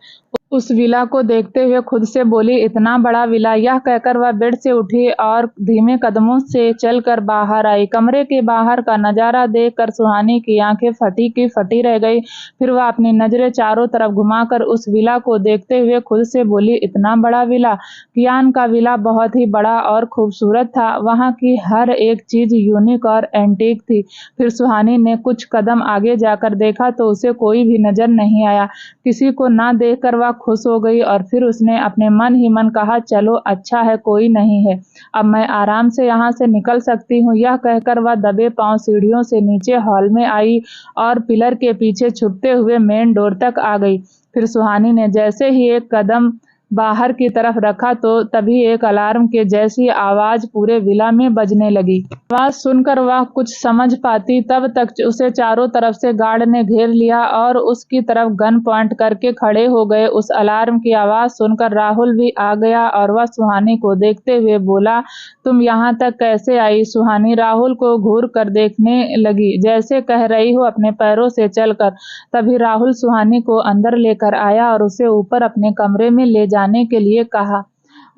उस विला को देखते हुए खुद से बोली, इतना बड़ा विला? यह कहकर वह बेड से उठी और धीमे कदमों से चलकर बाहर आई। कमरे के बाहर का नजारा देखकर सुहानी की आंखें फटी की फटी रह गई। फिर वह अपनी नजरें चारों तरफ घुमाकर उस विला को देखते हुए खुद से बोली, इतना बड़ा विला? कियान का विला बहुत ही बड़ा और खूबसूरत था। वहां की हर एक चीज यूनिक और एंटीक थी। फिर सुहानी ने कुछ कदम आगे जाकर देखा तो उसे कोई भी नजर नहीं आया। किसी को ना देखकर वह खुश हो गई और फिर उसने अपने मन ही मन कहा, चलो अच्छा है, कोई नहीं है, अब मैं आराम से यहाँ से निकल सकती हूँ। यह कहकर वह दबे पांव सीढ़ियों से नीचे हॉल में आई और पिलर के पीछे छुपते हुए मेन डोर तक आ गई। फिर सुहानी ने जैसे ही एक कदम बाहर की तरफ रखा तो तभी एक अलार्म के जैसी आवाज पूरे विला में बजने लगी। आवाज सुनकर वह कुछ समझ पाती तब तक उसे चारों तरफ से गार्ड ने घेर लिया और उसकी तरफ गन पॉइंट करके खड़े हो गए। उस अलार्म की आवाज सुनकर राहुल भी आ गया और वह सुहानी को देखते हुए बोला, तुम यहाँ तक कैसे आई? सुहानी राहुल को घूर कर देखने लगी, जैसे कह रही हो अपने पैरों से चलकर। तभी राहुल सुहानी को अंदर लेकर आया और उसे ऊपर अपने कमरे में ले जाने के लिए कहा।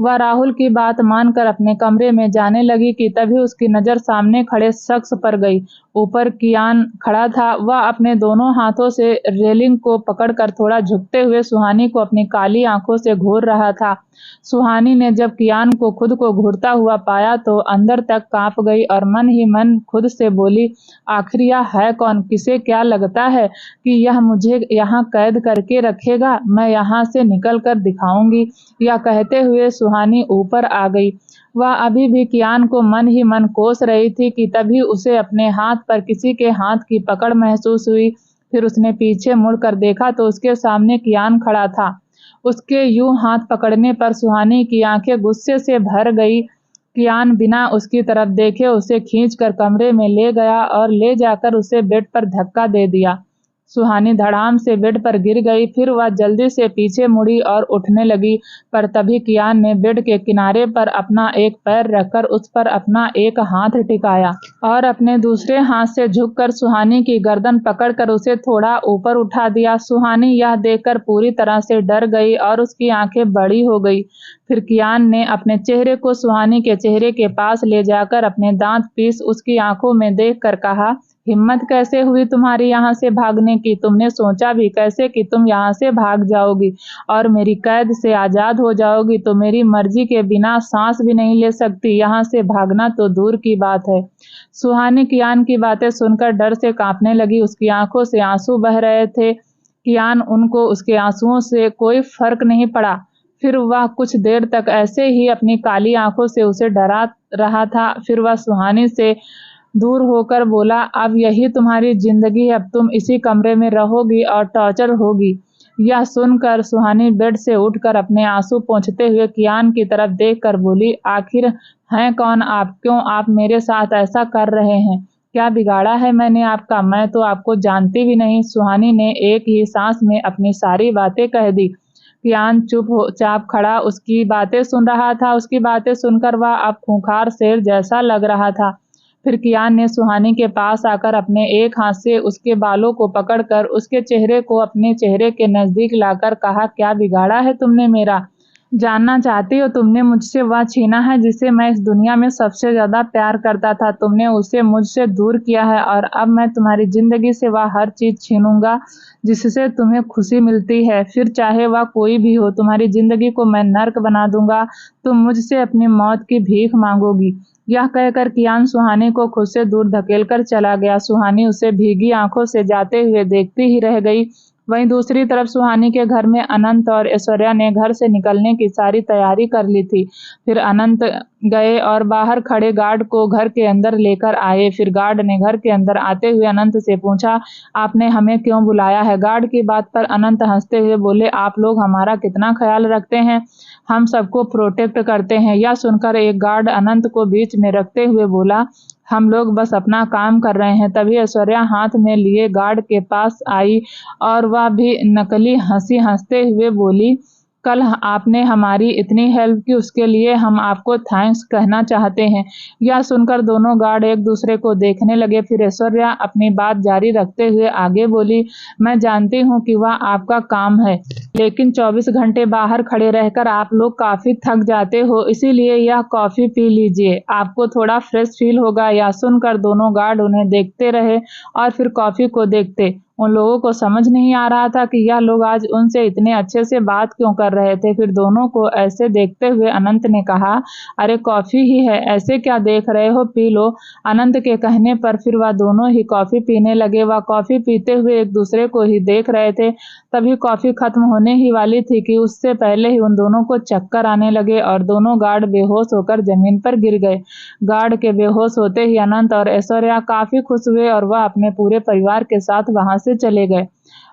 वह राहुल की बात मानकर अपने कमरे में जाने लगी कि तभी उसकी नजर सामने खड़े शख्स पर गई। ऊपर कियान खड़ा था। वह अपने दोनों हाथों से रेलिंग को पकड़कर थोड़ा झुकते हुए सुहानी को अपनी काली आंखों से घूर रहा था। सुहानी ने जब कियान को खुद को घूरता हुआ पाया तो अंदर तक कांप गई और मन ही मन खुद से बोली, आखिर यह है कौन? किसे क्या लगता है कि यह मुझे यहाँ कैद करके रखेगा? मैं यहाँ से निकल कर दिखाऊंगी। यह कहते हुए सुहानी ऊपर आ गई। वह अभी भी कियान को मन ही मन कोस रही थी कि तभी उसे अपने हाथ पर किसी के हाथ की पकड़ महसूस हुई। फिर उसने पीछे मुड़कर देखा तो उसके सामने कियान खड़ा था। उसके यूं हाथ पकड़ने पर सुहानी की आंखें गुस्से से भर गई। कियान बिना उसकी तरफ देखे उसे खींचकर कमरे में ले गया और ले जाकर उसे बेड पर धक्का दे दिया। सुहानी धड़ाम से बेड पर गिर गई। फिर वह जल्दी से पीछे मुड़ी और उठने लगी, पर तभी कियान ने बेड के किनारे पर अपना एक पैर रखकर उस पर अपना एक हाथ टिकाया और अपने दूसरे हाथ से झुककर सुहानी की गर्दन पकड़कर उसे थोड़ा ऊपर उठा दिया। सुहानी यह देखकर पूरी तरह से डर गई और उसकी आंखें बड़ी हो गई। फिर कियान ने अपने चेहरे को सुहानी के चेहरे के पास ले जाकर अपने दांत पीस उसकी आंखों में देखकर कहा, हिम्मत कैसे हुई तुम्हारी यहाँ से भागने की? तुमने सोचा भी कैसे कि तुम यहाँ से भाग जाओगी और मेरी कैद से आजाद हो जाओगी? तो मेरी मर्जी के बिना सांस भी नहीं ले सकती। यहाँ से भागना तो दूर की बात है। सुहानी कियान की बातें सुनकर डर से कांपने लगी। उसकी आंखों से आंसू बह रहे थे। कियान उनको उसके आंसुओं से कोई फर्क नहीं पड़ा। फिर वह कुछ देर तक ऐसे ही अपनी काली आंखों से उसे डरा रहा था। फिर वह सुहानी से दूर होकर बोला, अब यही तुम्हारी जिंदगी है, अब तुम इसी कमरे में रहोगी और टॉर्चर होगी। यह सुनकर सुहानी बेड से उठकर अपने आंसू पोंछते हुए कियान की तरफ देखकर बोली, आखिर हैं कौन आप? क्यों आप मेरे साथ ऐसा कर रहे हैं? क्या बिगाड़ा है मैंने आपका? मैं तो आपको जानती भी नहीं। सुहानी ने एक ही सांस में अपनी सारी बातें कह दी। कियान चुपचाप खड़ा उसकी बातें सुन रहा था। उसकी बातें सुनकर वह अब खूंखार शेर जैसा लग रहा था। फिर कियान ने सुहानी के पास आकर अपने एक हाथ से उसके बालों को पकड़कर उसके चेहरे को अपने चेहरे के नजदीक लाकर कहा, क्या बिगाड़ा है तुमने मेरा? जानना चाहती हो? तुमने मुझसे वह छीना है जिसे मैं इस दुनिया में सबसे ज्यादा प्यार करता था। तुमने उसे मुझसे दूर किया है और अब मैं तुम्हारी जिंदगी से वह हर चीज छीनूंगा जिससे तुम्हें खुशी मिलती है, फिर चाहे वह कोई भी हो। तुम्हारी जिंदगी को मैं नर्क बना दूंगा। तुम मुझसे अपनी मौत की भीख मांगोगी। यह कहकर कियान सुहानी को खुद से दूर धकेलकर चला गया। सुहानी उसे भीगी आंखों से जाते हुए देखती ही रह गई वहीं दूसरी तरफ सुहानी के घर में अनंत और ऐश्वर्या ने घर से निकलने की सारी तैयारी कर ली थी। फिर अनंत गए और बाहर खड़े गार्ड को घर के अंदर लेकर आए। फिर गार्ड ने घर के अंदर आते हुए अनंत से पूछा, आपने हमें क्यों बुलाया है? गार्ड की बात पर अनंत हंसते हुए बोले, आप लोग हमारा कितना ख्याल रखते हैं, हम सबको प्रोटेक्ट करते हैं। यह सुनकर एक गार्ड अनंत को बीच में रखते हुए बोला, हम लोग बस अपना काम कर रहे हैं। तभी ऐश्वर्या हाथ में लिए गार्ड के पास आई और वह भी नकली हंसी हंसते हुए बोली, कल आपने हमारी इतनी हेल्प की, उसके लिए हम आपको थैंक्स कहना चाहते हैं। यह सुनकर दोनों गार्ड एक दूसरे को देखने लगे। फिर ऐश्वर्या अपनी बात जारी रखते हुए आगे बोली, मैं जानती हूँ कि वह आपका काम है, लेकिन 24 घंटे बाहर खड़े रहकर आप लोग काफी थक जाते हो, इसीलिए यह कॉफी पी लीजिए, आपको थोड़ा फ्रेश फील होगा। यह सुनकर दोनों गार्ड उन्हें देखते रहे और फिर कॉफी को देखते। उन लोगों को समझ नहीं आ रहा था कि यह लोग आज उनसे इतने अच्छे से बात क्यों कर रहे थे। फिर दोनों को ऐसे देखते हुए अनंत ने कहा, अरे कॉफी ही है, ऐसे क्या देख रहे हो, पी लो। अनंत के कहने पर फिर वह दोनों ही कॉफी पीने लगे। वह कॉफी पीते हुए एक दूसरे को ही देख रहे थे। तभी कॉफी खत्म होने ही वाली थी कि उससे पहले ही उन दोनों को चक्कर आने लगे और दोनों गार्ड बेहोश होकर जमीन पर गिर गए। गार्ड के बेहोश होते ही अनंत और ऐश्वर्या काफी खुश हुए और वह अपने पूरे परिवार के साथ वहां से चले गए।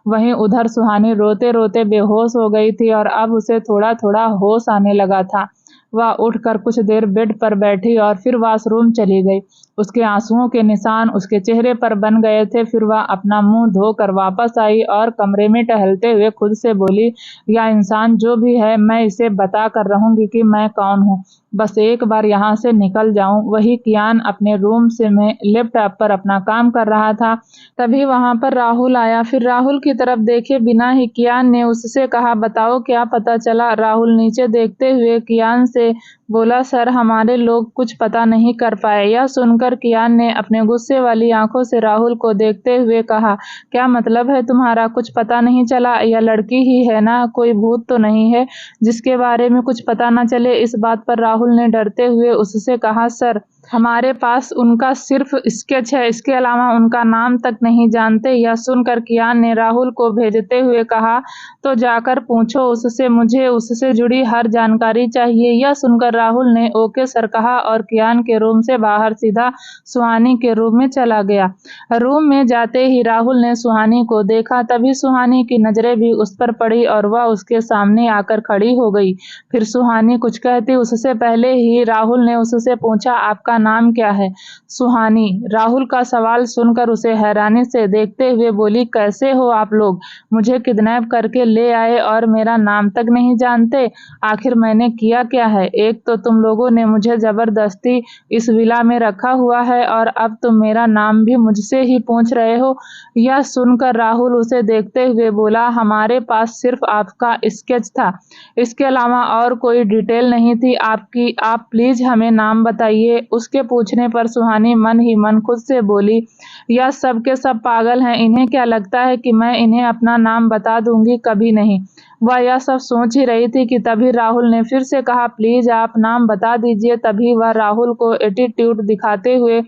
वहीं उधर सुहानी रोते रोते बेहोश हो गई थी और अब उसे थोड़ा थोड़ा होश आने लगा था। वह उठकर कुछ देर बेड पर बैठी और फिर वॉशरूम चली गई। उसके आंसुओं के निशान उसके चेहरे पर बन गए थे। फिर वह अपना मुंह धोकर वापस आई और कमरे में टहलते हुए खुद से बोली, यह इंसान जो भी है, मैं इसे बता कर रहूंगी कि मैं कौन हूँ, बस एक बार यहाँ से निकल जाऊं। वही कियान अपने रूम से में लैपटॉप पर अपना काम कर रहा था। तभी वहां पर राहुल आया। फिर राहुल की तरफ देखे बिना ही कियान ने उससे कहा, बताओ क्या पता चला? राहुल नीचे देखते हुए कियान से बोला, सर हमारे लोग कुछ पता नहीं कर पाए। यह सुनकर कियान ने अपने गुस्से वाली आंखों से राहुल को देखते हुए कहा, क्या मतलब है तुम्हारा, कुछ पता नहीं चला? यह लड़की ही है ना, कोई भूत तो नहीं है जिसके बारे में कुछ पता न चले? इस बात पर राहुल ने डरते हुए उससे कहा, सर हमारे पास उनका सिर्फ स्केच है, इसके अलावा उनका नाम तक नहीं जानते। यह सुनकर कियान ने राहुल को भेजते हुए कहा, तो जाकर पूछो उससे, मुझे उससे जुड़ी हर जानकारी चाहिए। यह सुनकर राहुल ने ओके सर कहा और कियान के रूम से बाहर सीधा सुहानी के रूम में चला गया। रूम में जाते ही राहुल ने सुहानी को देखा। तभी सुहानी की नजरें भी उस पर पड़ी और वह उसके सामने आकर खड़ी हो गई। फिर सुहानी कुछ कहती उससे पहले ही राहुल ने उससे पूछा, आपका नाम क्या है? सुहानी राहुल का सवाल सुनकर उसे हैरानी से देखते हुए बोली, कैसे हो आप लोग? मुझे किडनैप करके ले आए और मेरा नाम तक नहीं जानते। आखिर मैंने किया क्या है? एक तो तुम लोगों ने मुझे जबरदस्ती इस विला में रखा हुआ है और अब तुम मेरा नाम भी मुझसे ही पूछ रहे हो। यह सुनकर राहुल उसे देखते हुए बोला, हमारे पास सिर्फ आपका स्केच था, इसके अलावा और कोई डिटेल नहीं थी आपकी। आप प्लीज हमें नाम बताइए। उसके पूछने पर सुहानी मन ही मन खुद से बोली, यह सब के सब पागल हैं, इन्हें क्या लगता है कि मैं इन्हें अपना नाम बता दूंगी? कभी नहीं। वह यह सब सोच ही रही थी कि तभी राहुल ने फिर से कहा, प्लीज आप नाम बता दीजिए। तभी वह राहुल को एटीट्यूड दिखाते हुए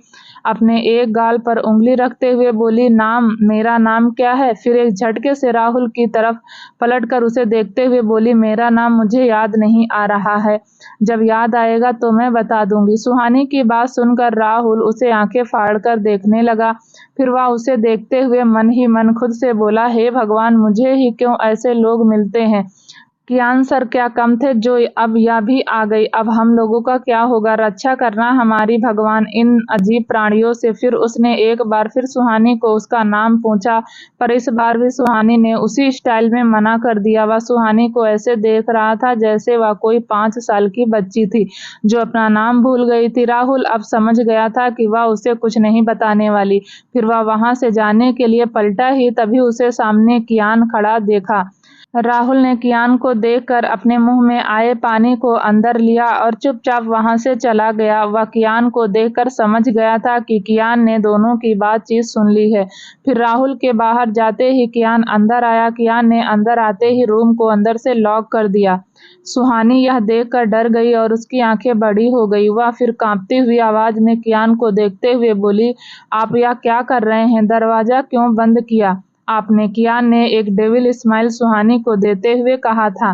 अपने एक गाल पर उंगली रखते हुए बोली, नाम? मेरा नाम क्या है? फिर एक झटके से राहुल की तरफ पलटकर उसे देखते हुए बोली, मेरा नाम मुझे याद नहीं आ रहा है, जब याद आएगा तो मैं बता दूंगी। सुहानी की बात सुनकर राहुल उसे आंखें फाड़कर देखने लगा। फिर वह उसे देखते हुए मन ही मन खुद से बोला, हे भगवान, मुझे ही क्यों ऐसे लोग मिलते हैं? कियान सर क्या कम थे जो अब यह भी आ गई? अब हम लोगों का क्या होगा? रक्षा करना हमारी भगवान इन अजीब प्राणियों से। फिर उसने एक बार फिर सुहानी को उसका नाम पूछा, पर इस बार भी सुहानी ने उसी स्टाइल में मना कर दिया। वह सुहानी को ऐसे देख रहा था जैसे वह कोई 5 साल की बच्ची थी जो अपना नाम भूल गई थी। राहुल अब समझ गया था कि वह उसे कुछ नहीं बताने वाली। फिर वह वहां से जाने के लिए पलटा ही तभी उसे सामने कियान खड़ा देखा। राहुल ने कियान को देखकर अपने मुंह में आए पानी को अंदर लिया और चुपचाप वहां से चला गया। वह कियान को देखकर समझ गया था कि कियान ने दोनों की बातचीत सुन ली है। फिर राहुल के बाहर जाते ही कियान अंदर आया। कियान ने अंदर आते ही रूम को अंदर से लॉक कर दिया। सुहानी यह देखकर डर गई और उसकी आंखें बड़ी हो गई। वह फिर कांपती हुई आवाज में कियान को देखते हुए बोली, आप यह क्या कर रहे हैं? दरवाजा क्यों बंद किया? आपने, कियान ने एक डेविल स्माइल सुहानी को देते हुए कहा था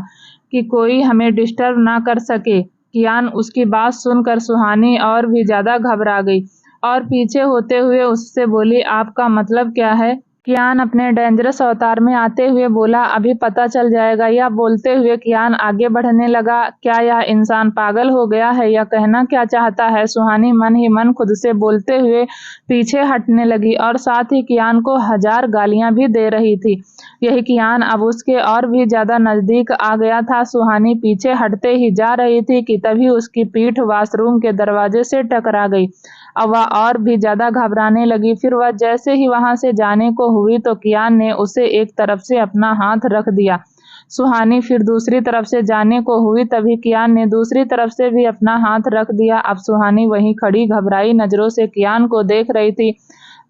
कि कोई हमें डिस्टर्ब ना कर सके। कियान उसकी बात सुनकर सुहानी और भी ज्यादा घबरा गई और पीछे होते हुए उससे बोली, आपका मतलब क्या है? कियान अपने डेंजरस अवतार में आते हुए बोला, अभी पता चल जाएगा। यह बोलते हुए कियान आगे बढ़ने लगा। क्या यह इंसान पागल हो गया है? यह कहना क्या चाहता है? सुहानी मन ही मन खुद से बोलते हुए पीछे हटने लगी और साथ ही कियान को 1000 गालियां भी दे रही थी। यही कियान अब उसके और भी ज्यादा नजदीक आ गया था। सुहानी पीछे हटते ही जा रही थी कि तभी उसकी पीठ वॉशरूम के दरवाजे से टकरा गई। अब वह और भी ज्यादा घबराने लगी। फिर वह जैसे ही वहां से जाने को हुई तो कियान ने उसे एक तरफ से अपना हाथ रख दिया। सुहानी फिर दूसरी तरफ से जाने को हुई, तभी कियान ने दूसरी तरफ से भी अपना हाथ रख दिया। अब सुहानी वहीं खड़ी घबराई नजरों से कियान को देख रही थी,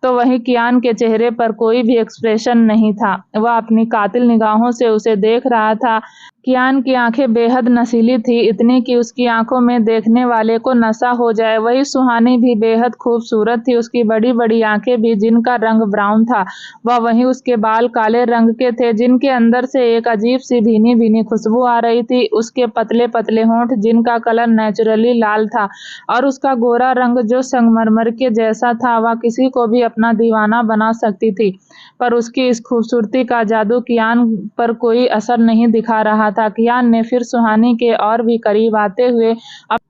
तो वहीं कियान के चेहरे पर कोई भी एक्सप्रेशन नहीं था। वह अपनी कातिल निगाहों से उसे देख रहा था। कियान की आंखें बेहद नशीली थी, इतनी कि उसकी आंखों में देखने वाले को नशा हो जाए। वही सुहानी भी बेहद खूबसूरत थी, उसकी बड़ी बड़ी आंखें भी जिनका रंग ब्राउन था, वहीं उसके बाल काले रंग के थे जिनके अंदर से एक अजीब सी भीनी भीनी खुशबू आ रही थी। उसके पतले पतले होंठ जिनका कलर नेचुरली लाल था और उसका गोरा रंग जो संगमरमर के जैसा था, वह किसी को भी अपना दीवाना बना सकती थी। पर उसकी इस खूबसूरती का जादू कियान पर कोई असर नहीं दिखा रहा था। कियान ने फिर सुहानी के और भी करीब आते हुए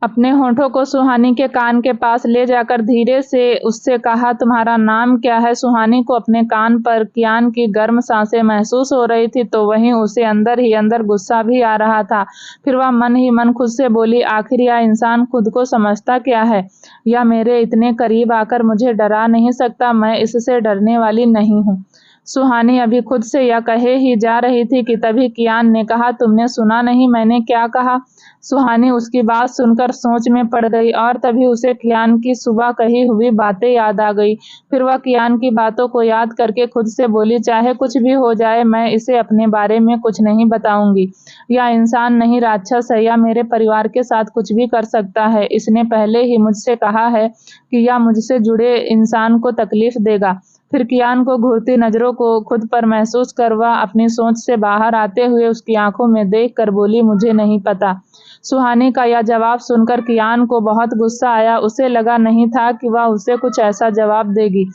अपने होठों को सुहानी के कान के पास ले जाकर धीरे से उससे कहा, तुम्हारा नाम क्या है? सुहानी को अपने कान पर कियान की गर्म सांसें महसूस हो रही थी, तो वहीं उसे अंदर ही अंदर गुस्सा भी आ रहा था। फिर वह मन ही मन खुद से बोली, आखिर यह इंसान खुद को समझता क्या है? यह मेरे इतने करीब आकर मुझे डरा नहीं सकता, मैं इससे डरने वाली नहीं हूँ। सुहानी अभी खुद से यह कहे ही जा रही थी कि तभी कियान ने कहा, तुमने सुना नहीं मैंने क्या कहा? सुहानी उसकी बात सुनकर सोच में पड़ गई और तभी उसे कियान की सुबह कही हुई बातें याद आ गई। फिर वह कियान की बातों को याद करके खुद से बोली, चाहे कुछ भी हो जाए मैं इसे अपने बारे में कुछ नहीं बताऊंगी। यह इंसान नहीं राक्षस है, यह मेरे परिवार के साथ कुछ भी कर सकता है। इसने पहले ही मुझसे कहा है कि यह मुझसे जुड़े इंसान को तकलीफ देगा। फिर कियान को घूरती नजरों को खुद पर महसूस कर वह अपनी सोच से बाहर आते हुए उसकी आंखों में देख कर बोली, मुझे नहीं पता। सुहानी का यह जवाब सुनकर कियान को बहुत गुस्सा आया। उसे लगा नहीं था कि वह उसे कुछ ऐसा जवाब देगी।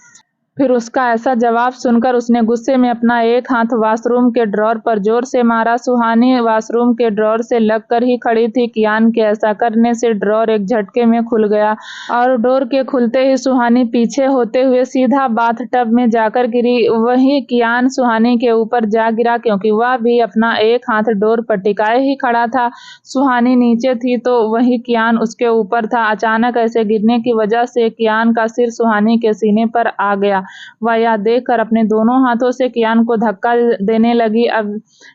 फिर उसका ऐसा जवाब सुनकर उसने गुस्से में अपना एक हाथ वॉशरूम के ड्रॉर पर जोर से मारा। सुहानी वॉशरूम के ड्रॉर से लगकर ही खड़ी थी। कियान के ऐसा करने से ड्रॉर एक झटके में खुल गया और डोर के खुलते ही सुहानी पीछे होते हुए सीधा बाथ टब में जाकर गिरी। वहीं कियान सुहानी के ऊपर जा गिरा, क्योंकि वह भी अपना एक हाथ डोर पर टिकाए ही खड़ा था। सुहानी नीचे थी तो वहीं कियान उसके ऊपर था। अचानक ऐसे गिरने की वजह से कियान का सिर सुहानी के सीने पर आ गया। वह यह देखकर अपने दोनों हाथों से कियान को धक्का देने लगी। अब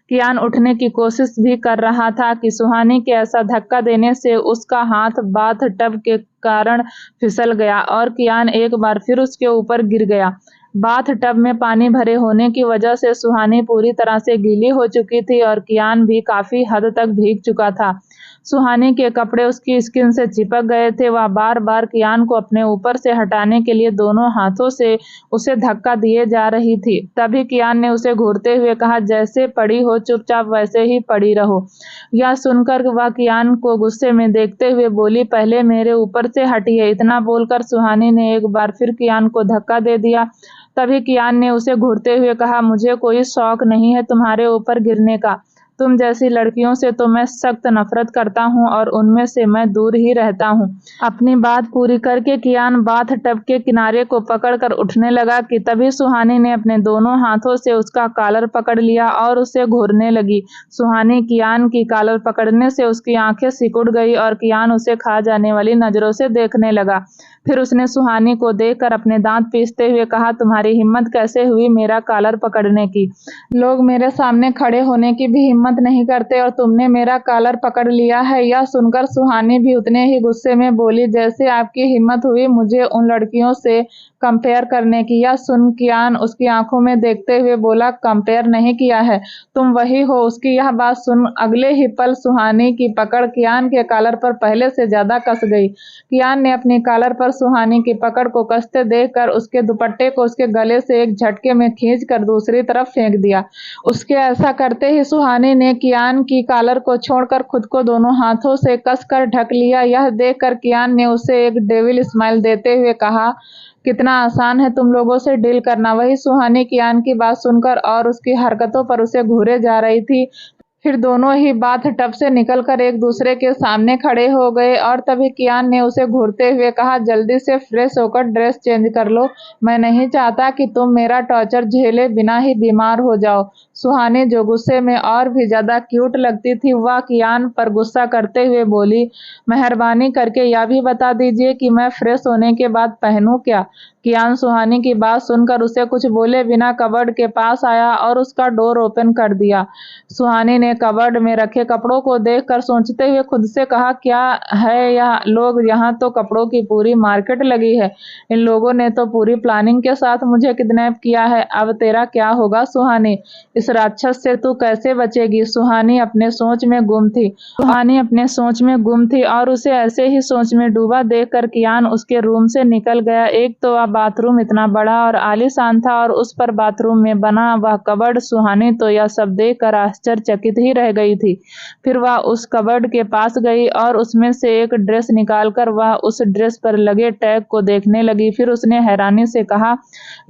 कियान उठने की कोशिश भी कर रहा था कि सुहानी के ऐसा धक्का देने से उसका हाथ बाथ टब के कारण फिसल गया और कियान एक बार फिर उसके ऊपर गिर गया। बाथ टब में पानी भरे होने की वजह से सुहानी पूरी तरह से गीली हो चुकी थी और कियान भी काफी हद तक भीग चुका था। सुहानी के कपड़े उसकी स्किन से चिपक गए थे। वह बार बार कियान को अपने ऊपर से हटाने के लिए दोनों हाथों से उसे धक्का दिए जा रही थी। तभी कियान ने उसे घूरते हुए कहा, जैसे पड़ी हो चुपचाप वैसे ही पड़ी रहो। यह सुनकर वह कियान को गुस्से में देखते हुए बोली, पहले मेरे ऊपर से हटिए। इतना बोलकर सुहानी ने एक बार फिर कियान को धक्का दे दिया। तभी कियान ने उसे घूरते हुए कहा, मुझे कोई शौक नहीं है तुम्हारे ऊपर गिरने का। तुम जैसी लड़कियों से तो मैं सख्त नफरत करता हूँ और उनमें से मैं दूर ही रहता हूँ। अपनी बात पूरी करके कियान बाथ टब के किनारे को पकड़कर उठने लगा कि तभी सुहानी ने अपने दोनों हाथों से उसका कॉलर पकड़ लिया और उसे घूरने लगी। सुहानी कियान की कॉलर पकड़ने से उसकी आंखें सिकुड़ गई और कियान उसे खा जाने वाली नजरों से देखने लगा। फिर उसने सुहानी को देखकर अपने दांत पीसते हुए कहा, तुम्हारी हिम्मत कैसे हुई मेरा कॉलर पकड़ने की? लोग मेरे सामने खड़े होने की भी हिम्मत नहीं करते और तुमने मेरा कॉलर पकड़ लिया है। यह सुनकर सुहानी भी उतने ही गुस्से में बोली, जैसे आपकी हिम्मत हुई मुझे उन लड़कियों से कंपेयर करने की। यह सुन कियान उसकी आंखों में देखते हुए बोला, कंपेयर नहीं किया है, तुम वही हो। उसकी यह बात सुन अगले ही पल सुहानी की पकड़ कियान के कॉलर पर पहले से ज्यादा कस गई। कियान ने अपनी कॉलर पर सुहानी की पकड़ को कसते देखकर उसके दुपट्टे को उसके गले से एक झटके में खींचकर दूसरी तरफ फेंक दिया। उसके ऐसा करते ही सुहानी ने कियान की कॉलर को छोड़कर खुद को दोनों हाथों से कसकर ढक लिया। यह देखकर कियान ने उसे एक डेविल स्माइल देते हुए कहा, कितना आसान है तुम लोगों से डील करना। वही सुहानी कियान की बात सुनकर और उसकी हरकतों पर उसे घूरे जा रही थी। फिर दोनों ही बाथ टब से निकलकर एक दूसरे के सामने खड़े हो गए और तभी कियान ने उसे घूरते हुए कहा, जल्दी से फ्रेश होकर ड्रेस चेंज कर लो। मैं नहीं चाहता कि तुम मेरा टॉर्चर झेले बिना ही बीमार हो जाओ। सुहानी, जो गुस्से में और भी ज्यादा क्यूट लगती थी, वह कियान पर गुस्सा करते हुए बोली, मेहरबानी करके यह भी बता दीजिए कि मैं फ्रेश होने के बाद पहनूं क्या। कियान सुहानी की बात सुनकर उसे कुछ बोले बिना कबर्ड के पास आया और उसका डोर ओपन कर दिया। सुहानी ने कबर्ड में रखे कपड़ों को देखकर सोचते हुए खुद से कहा, क्या है यह लोग, यहाँ तो कपड़ों की पूरी मार्केट लगी है। इन लोगों ने तो पूरी प्लानिंग के साथ मुझे किडनैप किया है। अब तेरा क्या होगा सुहानी? इस राक्षस से तू कैसे बचेगी? सुहानी अपने सोच में गुम थी और उसे ऐसे ही सोच में डूबा देखकर कियान उसके रूम से निकल गया। एक तो वह बाथरूम इतना बड़ा और आलीशान था और उस पर बाथरूम में बना वह कबर्ड। सुहानी तो यह सब देखकर आश्चर्यचकित ही रह गई थी। फिर वह उस कबर्ड के पास गई और उसमें से एक ड्रेस निकालकर वह उस ड्रेस पर लगे टैग को देखने लगी। फिर उसने हैरानी से कहा,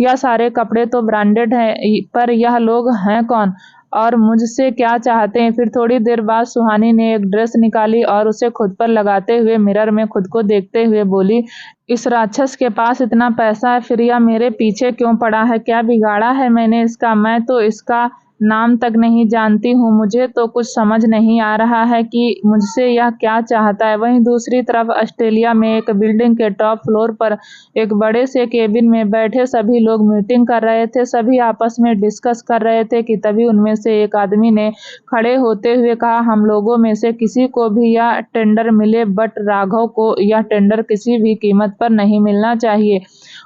यह सारे कपड़े तो ब्रांडेड हैं, पर यह लोग हैं कौन और मुझसे क्या चाहते हैं? फिर थोड़ी देर बाद सुहानी ने एक ड्रेस निकाली और उसे खुद पर लगाते हुए मिरर में खुद को देखते हुए बोली, इस राक्षस के पास इतना पैसा है, फिर यह मेरे पीछे क्यों पड़ा है? क्या बिगाड़ा है मैंने इसका? मैं तो इसका नाम तक नहीं जानती हूँ। मुझे तो कुछ समझ नहीं आ रहा है कि मुझसे यह क्या चाहता है। वहीं दूसरी तरफ ऑस्ट्रेलिया में एक बिल्डिंग के टॉप फ्लोर पर एक बड़े से केबिन में बैठे सभी लोग मीटिंग कर रहे थे। सभी आपस में डिस्कस कर रहे थे कि तभी उनमें से एक आदमी ने खड़े होते हुए कहा, हम लोगों में से किसी को भी यह टेंडर मिले, बट राघव को यह टेंडर किसी भी कीमत पर नहीं मिलना चाहिए।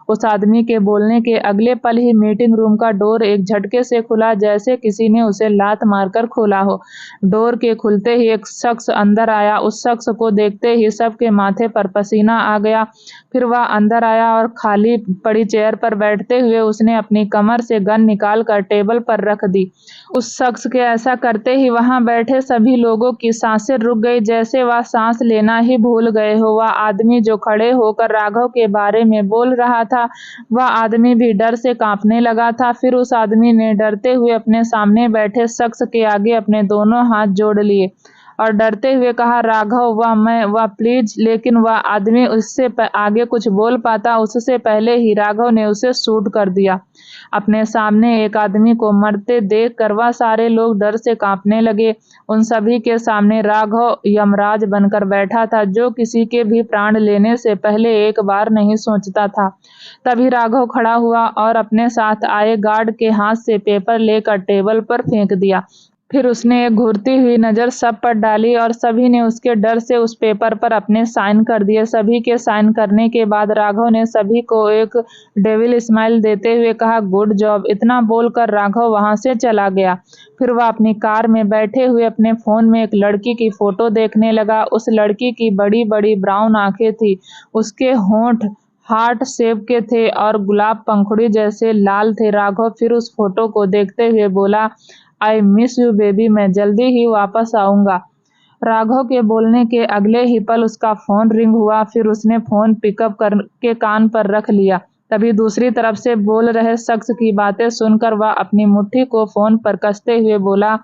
उस आदमी के बोलने के अगले पल ही मीटिंग रूम का डोर एक झटके से खुला, जैसे किसी ने उसे लात मारकर खोला हो। डोर के खुलते ही एक शख्स अंदर आया। उस शख्स को देखते ही सबके माथे पर पसीना आ गया। फिर वह अंदर आया और खाली पड़ी चेयर पर बैठते हुए उसने अपनी कमर से गन निकालकर टेबल पर रख दी। उस शख्स के ऐसा करते ही वहां बैठे सभी लोगों की सांसें रुक गई, जैसे वह सांस लेना ही भूल गए हो। वह आदमी जो खड़े होकर राघव के बारे में बोल रहा था, वह आदमी भी डर से कांपने लगा था। फिर उस आदमी ने डरते हुए अपने सामने बैठे शख्स के आगे अपने दोनों हाथ जोड़ लिए और डरते हुए कहा, राघव, वह प्लीज। लेकिन वह आदमी उससे आगे कुछ बोल पाता उससे पहले ही राघव ने उसे शूट कर दिया। अपने सामने एक आदमी को मरते देखकर वह सारे लोग डर से कांपने लगे। उन सभी के सामने राघव यमराज बनकर बैठा था, जो किसी के भी प्राण लेने से पहले एक बार नहीं सोचता था। तभी राघव खड़ा हुआ और अपने साथ आए गार्ड के हाथ से पेपर लेकर टेबल पर फेंक दिया। फिर उसने एक घूरती हुई नजर सब पर डाली और सभी ने उसके डर से उस पेपर पर अपने साइन कर दिए। सभी के साइन करने के बाद राघव ने सभी को एक डेविल स्माइल देते हुए कहा, गुड जॉब। इतना बोलकर राघव वहां से चला गया। फिर वह अपनी कार में बैठे हुए अपने फोन में एक लड़की की फोटो देखने लगा। उस लड़की की बड़ी बड़ी ब्राउन आंखें थी, उसके होंठ हार्ट शेप के थे और गुलाब पंखुड़ी जैसे लाल थे। राघव फिर उस फोटो को देखते हुए बोला, आई मिस यू बेबी, मैं जल्दी ही वापस आऊंगा। राघव के बोलने के अगले ही पल उसका फोन रिंग हुआ। फिर उसने फोन पिकअप करके कान पर रख लिया। तभी दूसरी तरफ से बोल रहे शख्स की बातें सुनकर वह अपनी मुट्ठी को फोन पर कसते हुए बोला,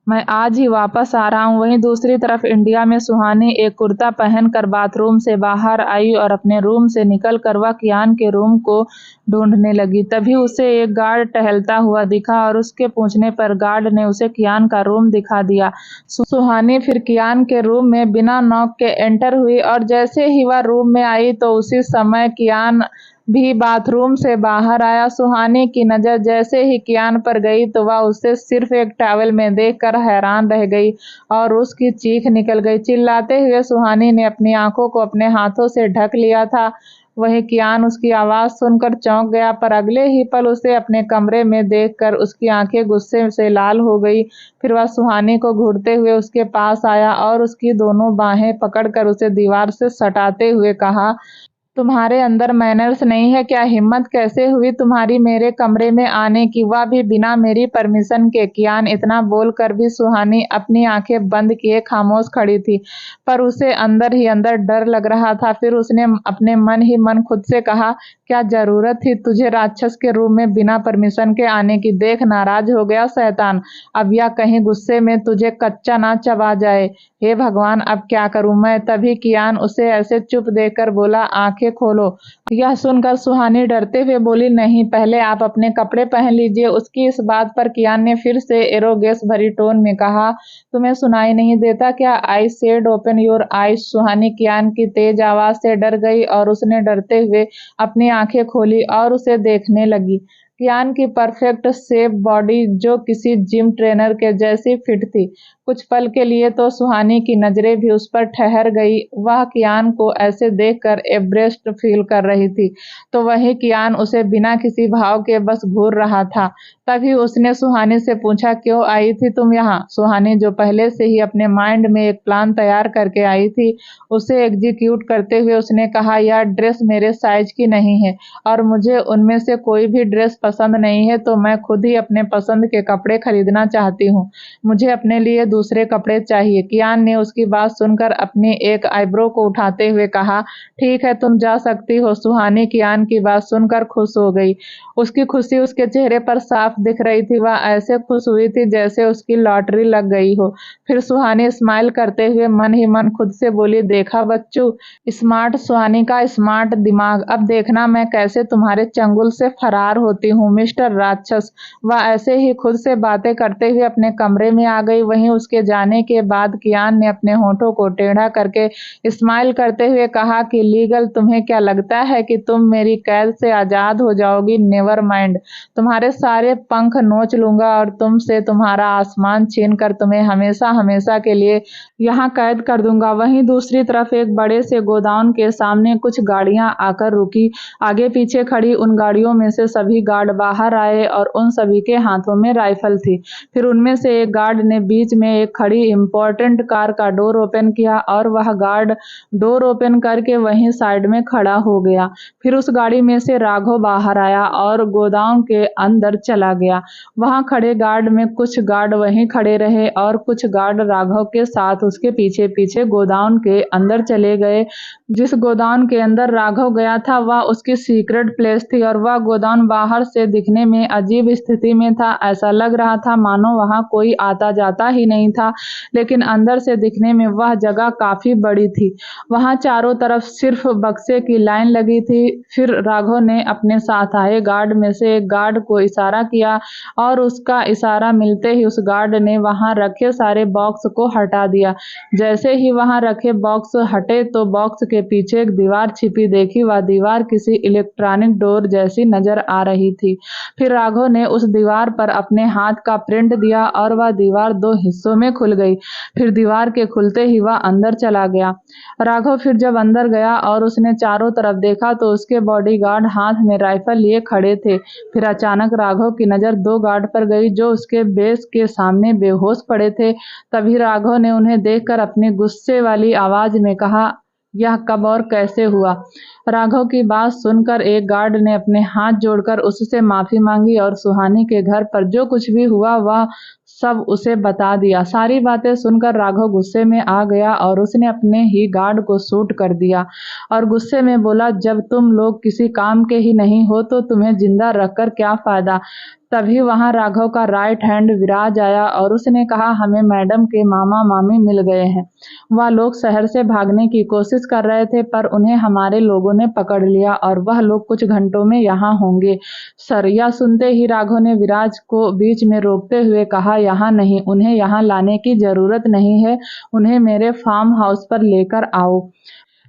मैं आज ही वापस आ रहा हूँ। वहीं दूसरी तरफ इंडिया में सुहानी एक कुर्ता पहनकर बाथरूम से बाहर आई और अपने रूम से निकलकर वह कियान के रूम को ढूंढने लगी। तभी उसे एक गार्ड टहलता हुआ दिखा और उसके पूछने पर गार्ड ने उसे कियान का रूम दिखा दिया। सुहानी फिर कियान के रूम में बिना नॉक के एंटर हुई और जैसे ही वह रूम में आई तो उसी समय कियान भी बाथरूम से बाहर आया। सुहानी की नजर जैसे ही कियान पर गई तो वह उसे सिर्फ एक टॉवल में देखकर हैरान रह गई और उसकी चीख निकल गई। चिल्लाते हुए सुहानी ने अपनी आंखों को अपने हाथों से ढक लिया था। वहीं कियान उसकी आवाज सुनकर चौंक गया, पर अगले ही पल उसे अपने कमरे में देखकर उसकी आंखें गुस्से से लाल हो गई। फिर वह सुहानी को घूरते हुए उसके पास आया और उसकी दोनों बाहें पकड़कर उसे दीवार से सटाते हुए कहा, तुम्हारे अंदर मैनर्स नहीं है क्या? हिम्मत कैसे हुई तुम्हारी मेरे कमरे में आने की, वह भी बिना मेरी परमिशन के? कियान इतना बोलकर भी सुहानी अपनी आंखें बंद किए खामोश खड़ी थी, पर उसे अंदर ही अंदर डर लग रहा था। फिर उसने अपने मन ही मन खुद से कहा, क्या जरूरत थी तुझे राक्षस के रूप में बिना परमिशन के आने की? देख, नाराज हो गया शैतान, अब या कहीं गुस्से में तुझे कच्चा ना चबा जाए। हे भगवान, अब क्या करूं मैं? तभी कियान उसे ऐसे चुप देखकर बोला, आंखें खोलो। यह सुनकर सुहानी डरते हुए बोली, नहीं, पहले आप अपने कपड़े पहन लीजिए। उसकी इस बात पर कियान ने फिर से एरोगेस भरी टोन में कहा, तुम्हें सुनाई नहीं देता क्या? I said open your eyes. Suhani Kiyan की तेज आवाज से डर गई और उसने डरते हुए अपनी आंखें खोली और उसे देखने लगी। कियान की परफेक्ट शेप बॉडी जो किसी जिम ट्रेनर के जैसी फिट थी। कुछ पल के लिए तो सुहानी की नजरें भी उस पर ठहर गई। वह कियान को ऐसे देखकर एब्रेस्ट फील कर रही थी, तो वही कियान उसे बिना किसी भाव के बस घूर रहा था। तभी उसने सुहानी से पूछा, क्यों आई थी तुम यहाँ? सुहानी, जो पहले से ही अपने माइंड में एक प्लान तैयार करके आई थी, उसे एग्जीक्यूट करते हुए उसने कहा, यह ड्रेस मेरे साइज की नहीं है और मुझे उनमें से कोई भी ड्रेस पसंद नहीं है, तो मैं खुद ही अपने पसंद के कपड़े खरीदना चाहती हूँ। मुझे अपने लिए दूसरे कपड़े चाहिए। कियान ने उसकी बात सुनकर अपनी एक आईब्रो को उठाते हुए कहा, ठीक है, तुम जा सकती हो। सुहानी कियान की बात सुनकर खुश हो गई। उसकी खुशी उसके चेहरे पर साफ दिख रही थी। वह ऐसे खुश हुई थी जैसे उसकी लॉटरी लग गई हो। फिर सुहानी स्माइल करते हुए मन ही मन खुद से बोली, देखा बच्चू, स्मार्ट सुहानी का स्मार्ट दिमाग। अब देखना मैं कैसे तुम्हारे चंगुल से फरार होती हूँ, मिस्टर राक्षस। वह ऐसे ही खुद से बातें करते हुए अपने कमरे में आ गई। वहीं उसके जाने के बाद कियान ने अपने होठों को टेढ़ा करके स्माइल करते हुए कहा कि लीगल, तुम्हें क्या लगता है कि तुम मेरी कैद से आजाद हो जाओगी? नेवर माइंड, तुम्हारे सारे पंख नोच लूंगा और तुमसे तुम्हारा आसमान छीन कर तुम्हें हमेशा हमेशा के लिए यहाँ कैद कर दूंगा। वहीं दूसरी तरफ एक बड़े से गोदाम के सामने कुछ गाड़ियां आकर रुकी। आगे पीछे खड़ी उन गाड़ियों में से सभी गार्ड बाहर आए और उन सभी के हाथों में राइफल थी। फिर उनमें से एक गार्ड ने बीच में एक खड़ी इम्पोर्टेंट कार का डोर ओपन किया और वह गार्ड डोर ओपन करके वहीं साइड में खड़ा हो गया। फिर उस गाड़ी में से राघव बाहर आया और गोदाम के अंदर चला गया। वहां खड़े गार्ड में कुछ गार्ड वहीं खड़े रहे और कुछ गार्ड राघव के साथ उसके पीछे पीछे गोदाम के अंदर चले गए। जिस गोदाम के अंदर राघव गया था वह उसकी सीक्रेट प्लेस थी और वह गोदाम बाहर से दिखने में अजीब स्थिति में था। ऐसा लग रहा था मानो वहां कोई आता जाता ही नहीं था, लेकिन अंदर से दिखने में वह जगह काफी बड़ी थी। वहां चारों तरफ सिर्फ बक्से की लाइन लगी थी। फिर राघव ने अपने साथ आए गार्ड में से एक गार्ड को इशारा किया और उसका इशारा मिलते ही उस गार्ड ने वहां रखे सारे बॉक्स को हटा दिया। जैसे ही वहां रखे बॉक्स हटे तो बॉक्स के पीछे एक दीवार छिपी देखी। वह दीवार किसी इलेक्ट्रॉनिक डोर जैसी नजर आ रही थी। फिर राघव ने उस दीवार पर अपने हाथ का प्रिंट दिया और वह दीवार दो हिस्सों में खुल गई। फिर दीवार के खुलते ही वह अंदर चला गया। राघव फिर जब अंदर गया और उसने चारों तरफ देखा तो उसके बॉडीगार्ड हाथ में राइफल लिए खड़े थे। फिर अचानक राघव की नजर दो गार्ड पर गई जो उसके बेस के सामने बेहोश पड़े थे। तभी राघव ने उन्हें देखकर अपनी गुस्से वाली आवाज में कहा, यह कब और कैसे हुआ? राघव की बात सुनकर एक गार्ड ने अपने हाथ जोड़कर उससे माफी मांगी और सुहानी के घर पर जो कुछ भी हुआ वह सब उसे बता दिया। सारी बातें सुनकर राघव गुस्से में आ गया और उसने अपने ही गार्ड को शूट कर दिया और गुस्से में बोला, जब तुम लोग किसी काम के ही नहीं हो तो तुम्हें जिंदा रखकर क्या फायदा? तभी वहां राघव का राइट हैंड विराज आया और उसने कहा, हमें मैडम के मामा मामी मिल गए हैं। वह लोग शहर से भागने की कोशिश कर रहे थे पर उन्हें हमारे लोगों ने पकड़ लिया और वह लोग कुछ घंटों में यहाँ होंगे। सर, यह सुनते ही राघव ने विराज को बीच में रोकते हुए कहा, यहाँ नहीं, उन्हें यहाँ लाने की जरूरत नहीं है, उन्हें मेरे फार्म हाउस पर लेकर आओ।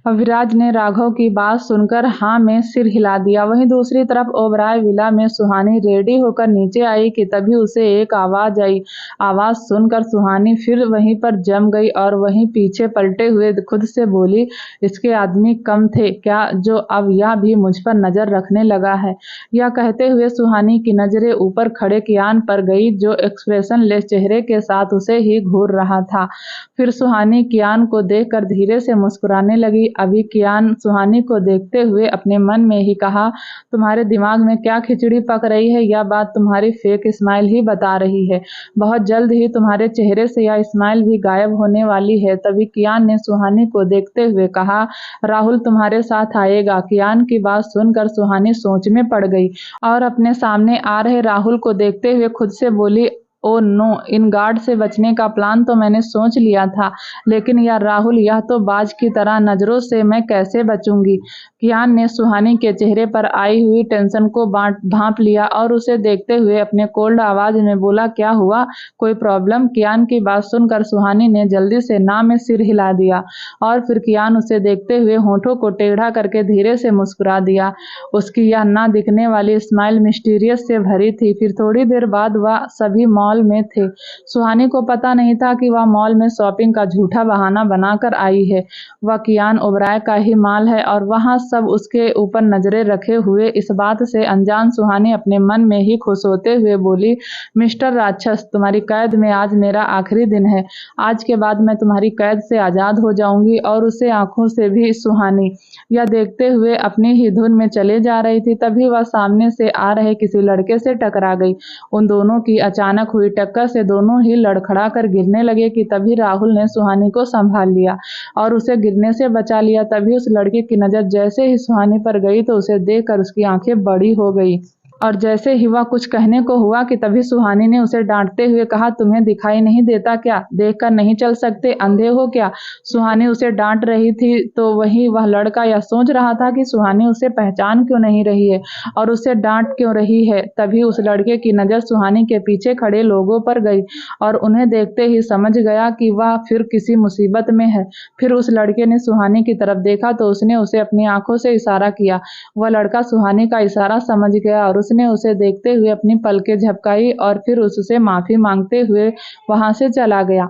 विराज ने राघव की बात सुनकर हाँ में सिर हिला दिया। वहीं दूसरी तरफ ओबराय विला में सुहानी रेडी होकर नीचे आई कि तभी उसे एक आवाज आई। आवाज सुनकर सुहानी फिर वहीं पर जम गई और वहीं पीछे पलटे हुए खुद से बोली, इसके आदमी कम थे क्या जो अब यह भी मुझ पर नजर रखने लगा है? यह कहते हुए सुहानी की नजरें ऊपर खड़े कियान पर गई जो एक्सप्रेशन लेस चेहरे के साथ उसे ही घूर रहा था। फिर सुहानी कियान को देखकर धीरे से मुस्कुराने लगी अभी कियान सुहानी को देखते हुए अपने मन में ही कहा, तुम्हारे दिमाग में क्या खिचड़ी पक रही है, यह बात तुम्हारी फेक स्माइल ही बता रही है। बहुत जल्द ही तुम्हारे चेहरे से यह स्माइल भी गायब होने वाली है। तभी कियान ने सुहानी को देखते हुए कहा, राहुल तुम्हारे साथ आएगा। कियान की बात सुनकर सुहानी सोच में पड़ गई और अपने सामने आ रहे राहुल को देखते हुए खुद से बोली, ओ नो, इन गार्ड से बचने का प्लान तो मैंने सोच लिया था, लेकिन यार राहुल, यह तो बाज की तरह नजरों से मैं कैसे बचूंगी। कियान ने सुहानी के चेहरे पर आई हुई टेंशन को भांप लिया और उसे देखते हुए अपने कोल्ड आवाज में बोला, क्या हुआ, कोई प्रॉब्लम। कियान की बात सुनकर सुहानी ने जल्दी से ना में सिर हिला दिया और फिर कियान उसे देखते हुए होठों को टेढ़ा करके धीरे से मुस्कुरा दिया। उसकी यह ना दिखने वाली स्माइल मिस्टीरियस से भरी थी। फिर थोड़ी देर बाद वह सभी मॉल में थे। सुहानी को पता नहीं था कि वह मॉल में शॉपिंग का झूठा बहाना बनाकर आई है। वह कियान ओबराय का ही माल है और वहां सब उसके ऊपर नजरें रखे हुए। इस बात से अनजान सुहानी अपने मन में ही खुश होते हुए बोली, मिस्टर राक्षस, तुम्हारी कैद में आज मेरा आखिरी दिन है। आज के बाद मैं तुम्हारी कैद से आजाद हो जाऊंगी। और उसे आंखों से भी सुहानी यह देखते हुए अपनी ही धुन में चले जा रही थी। तभी वह सामने से आ रहे किसी लड़के से टकरा गई। उन दोनों की अचानक हुई टक्कर से दोनों ही लड़खड़ा कर गिरने लगे कि तभी राहुल ने सुहानी को संभाल लिया और उसे गिरने से बचा लिया। तभी उस लड़के की नजर जैसे ही सुहानी पर गई तो उसे देखकर उसकी आंखें बड़ी हो गई और जैसे ही वह कुछ कहने को हुआ कि तभी सुहानी ने उसे डांटते हुए कहा, तुम्हें दिखाई नहीं देता क्या, देखकर नहीं चल सकते, अंधे हो क्या। सुहानी उसे डांट रही थी तो वही वह लड़का यह सोच रहा था कि सुहानी उसे पहचान क्यों नहीं रही है और उसे डांट क्यों रही है। तभी उस लड़के की नजर सुहानी के पीछे खड़े लोगों पर गई और उन्हें देखते ही समझ गया कि वह फिर किसी मुसीबत में है। फिर उस लड़के ने सुहानी की तरफ देखा तो उसने उसे अपनी आंखों से इशारा किया। वह लड़का सुहानी का इशारा समझ गया और उसने उसे देखते हुए अपनी पलकें झपकाई और फिर उससे माफी मांगते हुए वहां से चला गया।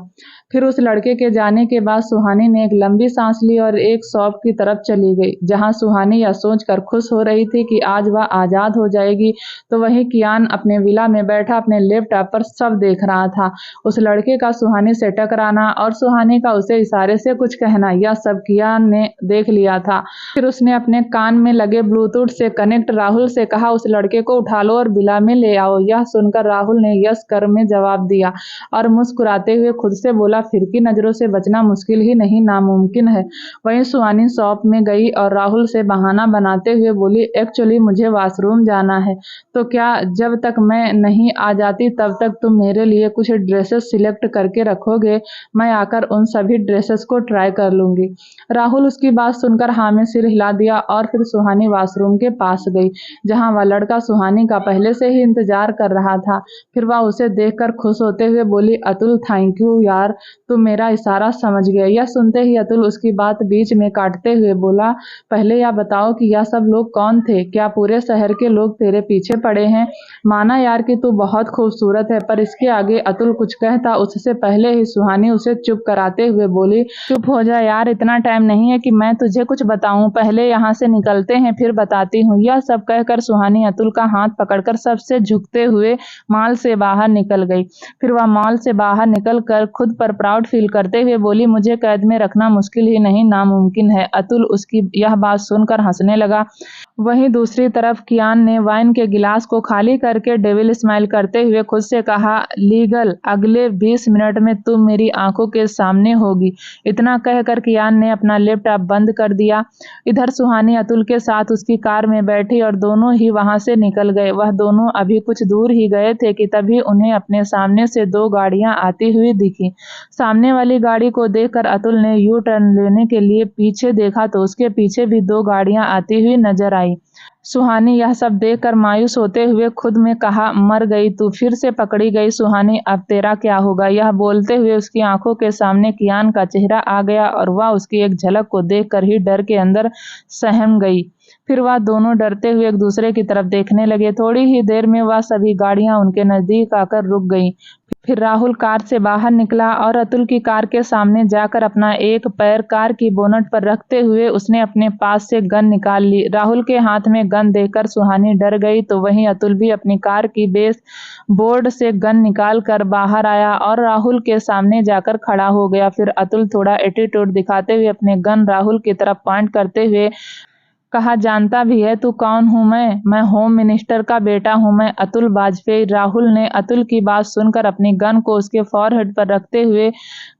फिर उस लड़के के जाने के बाद सुहानी ने एक लंबी सांस ली और एक शॉप की तरफ चली गई, जहां सुहानी यह सोचकर खुश हो रही थी कि आज वह आजाद हो जाएगी। तो वहीं कियान अपने विला में बैठा अपने लैपटॉप पर सब देख रहा था। उस लड़के का सुहानी से टकराना और सुहानी का उसे इशारे से कुछ कहना, यह सब कियान ने देख लिया था। फिर उसने अपने कान में लगे ब्लूटूथ से कनेक्ट राहुल से कहा, उस लड़के को उठा लो और विला में ले आओ। यह सुनकर राहुल ने यस कर में जवाब दिया और मुस्कुराते हुए खुद से बोला, फिर की नजरों से बचना मुश्किल ही नहीं, नामुमकिन है। वहीं सुहानी शॉप में गई और राहुल से बहाना बनाते हुए बोली, एक्चुअली मुझे वॉशरूम जाना है, तो क्या जब तक मैं नहीं आ जाती तब तक तुम मेरे लिए कुछ ड्रेसेस सिलेक्ट करके रखोगे, मैं आकर उन सभी ड्रेसेस को ट्राई कर लूंगी। राहुल उसकी बात सुनकर हाँ में सिर हिला दिया और फिर सुहानी वॉशरूम के पास गई, जहां वह लड़का सुहानी का पहले से ही इंतजार कर रहा था। फिर वह उसे देखकर खुश होते हुए बोली, अतुल, थैंक यू यार, तुम मेरा इशारा समझ गए। यह सुनते ही अतुल उसकी बात बीच में काटते हुए बोला, पहले यह बताओ कि यह सब लोग कौन थे, क्या पूरे शहर के लोग तेरे पीछे पड़े हैं। माना यार कि तू बहुत खूबसूरत है, पर इसके आगे अतुल कुछ कहता उससे पहले ही सुहानी उसे चुप कराते हुए बोली, चुप हो जा यार, इतना टाइम नहीं है कि मैं तुझे कुछ बताऊं, पहले यहाँ से निकलते हैं फिर बताती हूँ। यह सब कहकर सुहानी अतुल का हाथ पकड़कर सबसे झुकते हुए मॉल से बाहर निकल गई। फिर वह मॉल से बाहर निकल कर खुद पर प्राउड फील करते हुए बोली, मुझे कैद में रखना मुश्किल ही नहीं, नामुमकिन है। अतुल उसकी यह बात सुनकर हंसने लगा। वहीं दूसरी तरफ कियान ने वाइन के गिलास को खाली करके डेविल स्माइल करते हुए खुद से कहा, लीगल, अगले 20 मिनट में तुम मेरी आंखों के सामने होगी। इतना कहकर कियान ने अपना लैपटॉप बंद कर दिया। इधर सुहानी अतुल के साथ उसकी कार में बैठी और दोनों ही वहां से निकल गए। वह दोनों अभी कुछ दूर ही गए थे कि तभी उन्हें अपने सामने से 2 गाड़ियां आती हुई दिखी। सामने वाली गाड़ी को देखकर अतुल ने यू टर्न लेने के लिए पीछे देखा तो उसके पीछे भी 2 गाड़ियां आती हुई नजर आई। सुहानी यह सब देखकर मायूस होते हुए खुद में कहा, मर गई तू, फिर से पकड़ी गई सुहानी, अब तेरा क्या होगा। यह बोलते हुए उसकी आंखों के सामने कियान का चेहरा आ गया और वह उसकी एक झलक को देखकर ही डर के अंदर सहम गई। फिर वह दोनों डरते हुए एक दूसरे की तरफ देखने लगे। थोड़ी ही देर में वह सभी गाड़ियां उनके नजदीक आकर रुक गईं। फिर राहुल कार से बाहर निकला और अतुल की कार के सामने जाकर अपना एक पैर कार की बोनट पर रखते हुए उसने अपने पास से गन निकाल ली। राहुल के हाथ में गन देखकर सुहानी डर गई, तो वहीं अतुल भी अपनी कार की बेस बोर्ड से गन निकाल कर बाहर आया और राहुल के सामने जाकर खड़ा हो गया। फिर अतुल थोड़ा एटीट्यूड दिखाते हुए अपने गन राहुल की तरफ पॉइंट करते हुए कहा, जानता भी है तू कौन हूं? मैं होम मिनिस्टर का बेटा हूं, मैं अतुल वाजपेयी। राहुल ने अतुल की बात सुनकर अपनी गन को उसके फॉरहेड पर रखते हुए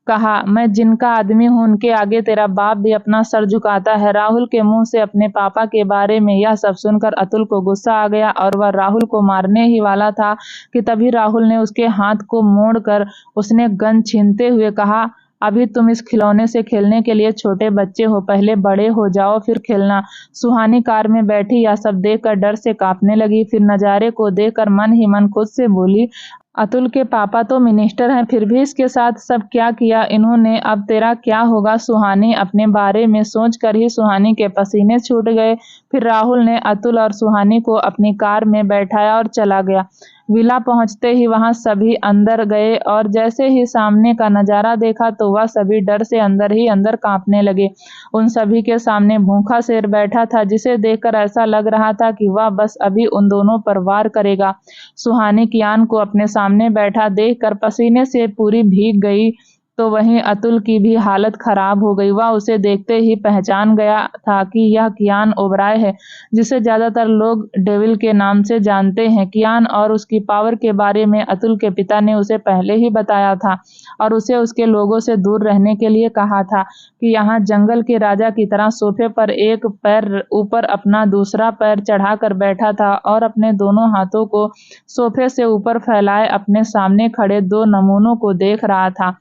कहा, मैं जिनका आदमी हूं उनके आगे तेरा बाप भी अपना सर झुकाता है। राहुल के मुंह से अपने पापा के बारे में यह सब सुनकर अतुल को गुस्सा आ गया और वह राहुल को मारने ही वाला था कि तभी राहुल ने उसके हाथ को मोड़कर उसने गन छीनते हुए कहा, अभी तुम इस खिलौने से खेलने के लिए छोटे बच्चे हो, पहले बड़े हो जाओ फिर खेलना। सुहानी कार में बैठी यह सब देखकर डर से कांपने लगी। फिर नजारे को देखकर मन ही मन खुद से बोली, अतुल के पापा तो मिनिस्टर हैं, फिर भी इसके साथ सब क्या किया इन्होंने, अब तेरा क्या होगा? सुहानी अपने बारे में सोचकर ही सुहानी के पसीने छूट गए। फिर राहुल ने अतुल और सुहानी को अपनी कार में बैठाया और चला गया। विला पहुंचते ही वहां सभी अंदर गए और जैसे ही सामने का नजारा देखा तो वह सभी डर से अंदर ही अंदर कांपने लगे। उन सभी के सामने भूखा शेर बैठा था, जिसे देखकर ऐसा लग रहा था कि वह बस अभी उन दोनों पर वार करेगा। सुहानी कियान को अपने सामने बैठा देखकर पसीने से पूरी भीग गई, तो वहीं अतुल की भी हालत खराब हो गई। वह उसे देखते ही पहचान गया था कि यह कियान ओबराय है, जिसे ज्यादातर लोग डेविल के नाम से जानते हैं। कियान और उसकी पावर के बारे में अतुल के पिता ने उसे पहले ही बताया था और उसे उसके लोगों से दूर रहने के लिए कहा था कि यहाँ जंगल के राजा की तरह सोफे पर एक पैर ऊपर अपना दूसरा पैर चढ़ाकर बैठा था और अपने दोनों हाथों को सोफे से ऊपर फैलाए अपने सामने खड़े दो नमूनों को देख रहा था,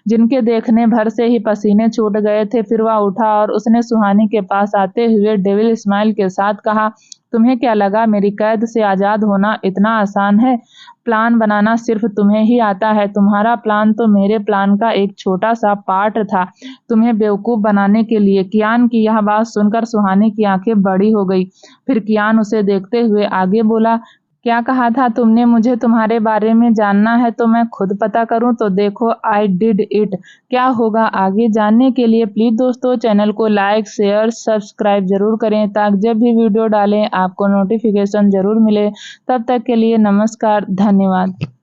जिनके देखने भर से ही पसीने छूट गए थे। फिर वह उठा और उसने सुहानी के पास आते हुए डेविल स्माइल के साथ कहा, तुम्हें क्या लगा मेरी कैद से आजाद होना इतना आसान है? प्लान बनाना सिर्फ तुम्हें ही आता है। तुम्हारा प्लान तो मेरे प्लान का एक छोटा सा पार्ट था, तुम्हें बेवकूफ बनाने के लिए। कियान की यह बात सुनकर सुहानी की आंखें बड़ी हो गई। फिर कियान उसे देखते हुए आगे बोला, क्या कहा था तुमने? मुझे तुम्हारे बारे में जानना है तो मैं खुद पता करूं? तो देखो, आई डिड इट। क्या होगा आगे जानने के लिए प्लीज दोस्तों चैनल को लाइक शेयर सब्सक्राइब जरूर करें, ताकि जब भी वीडियो डालें आपको नोटिफिकेशन जरूर मिले। तब तक के लिए नमस्कार, धन्यवाद।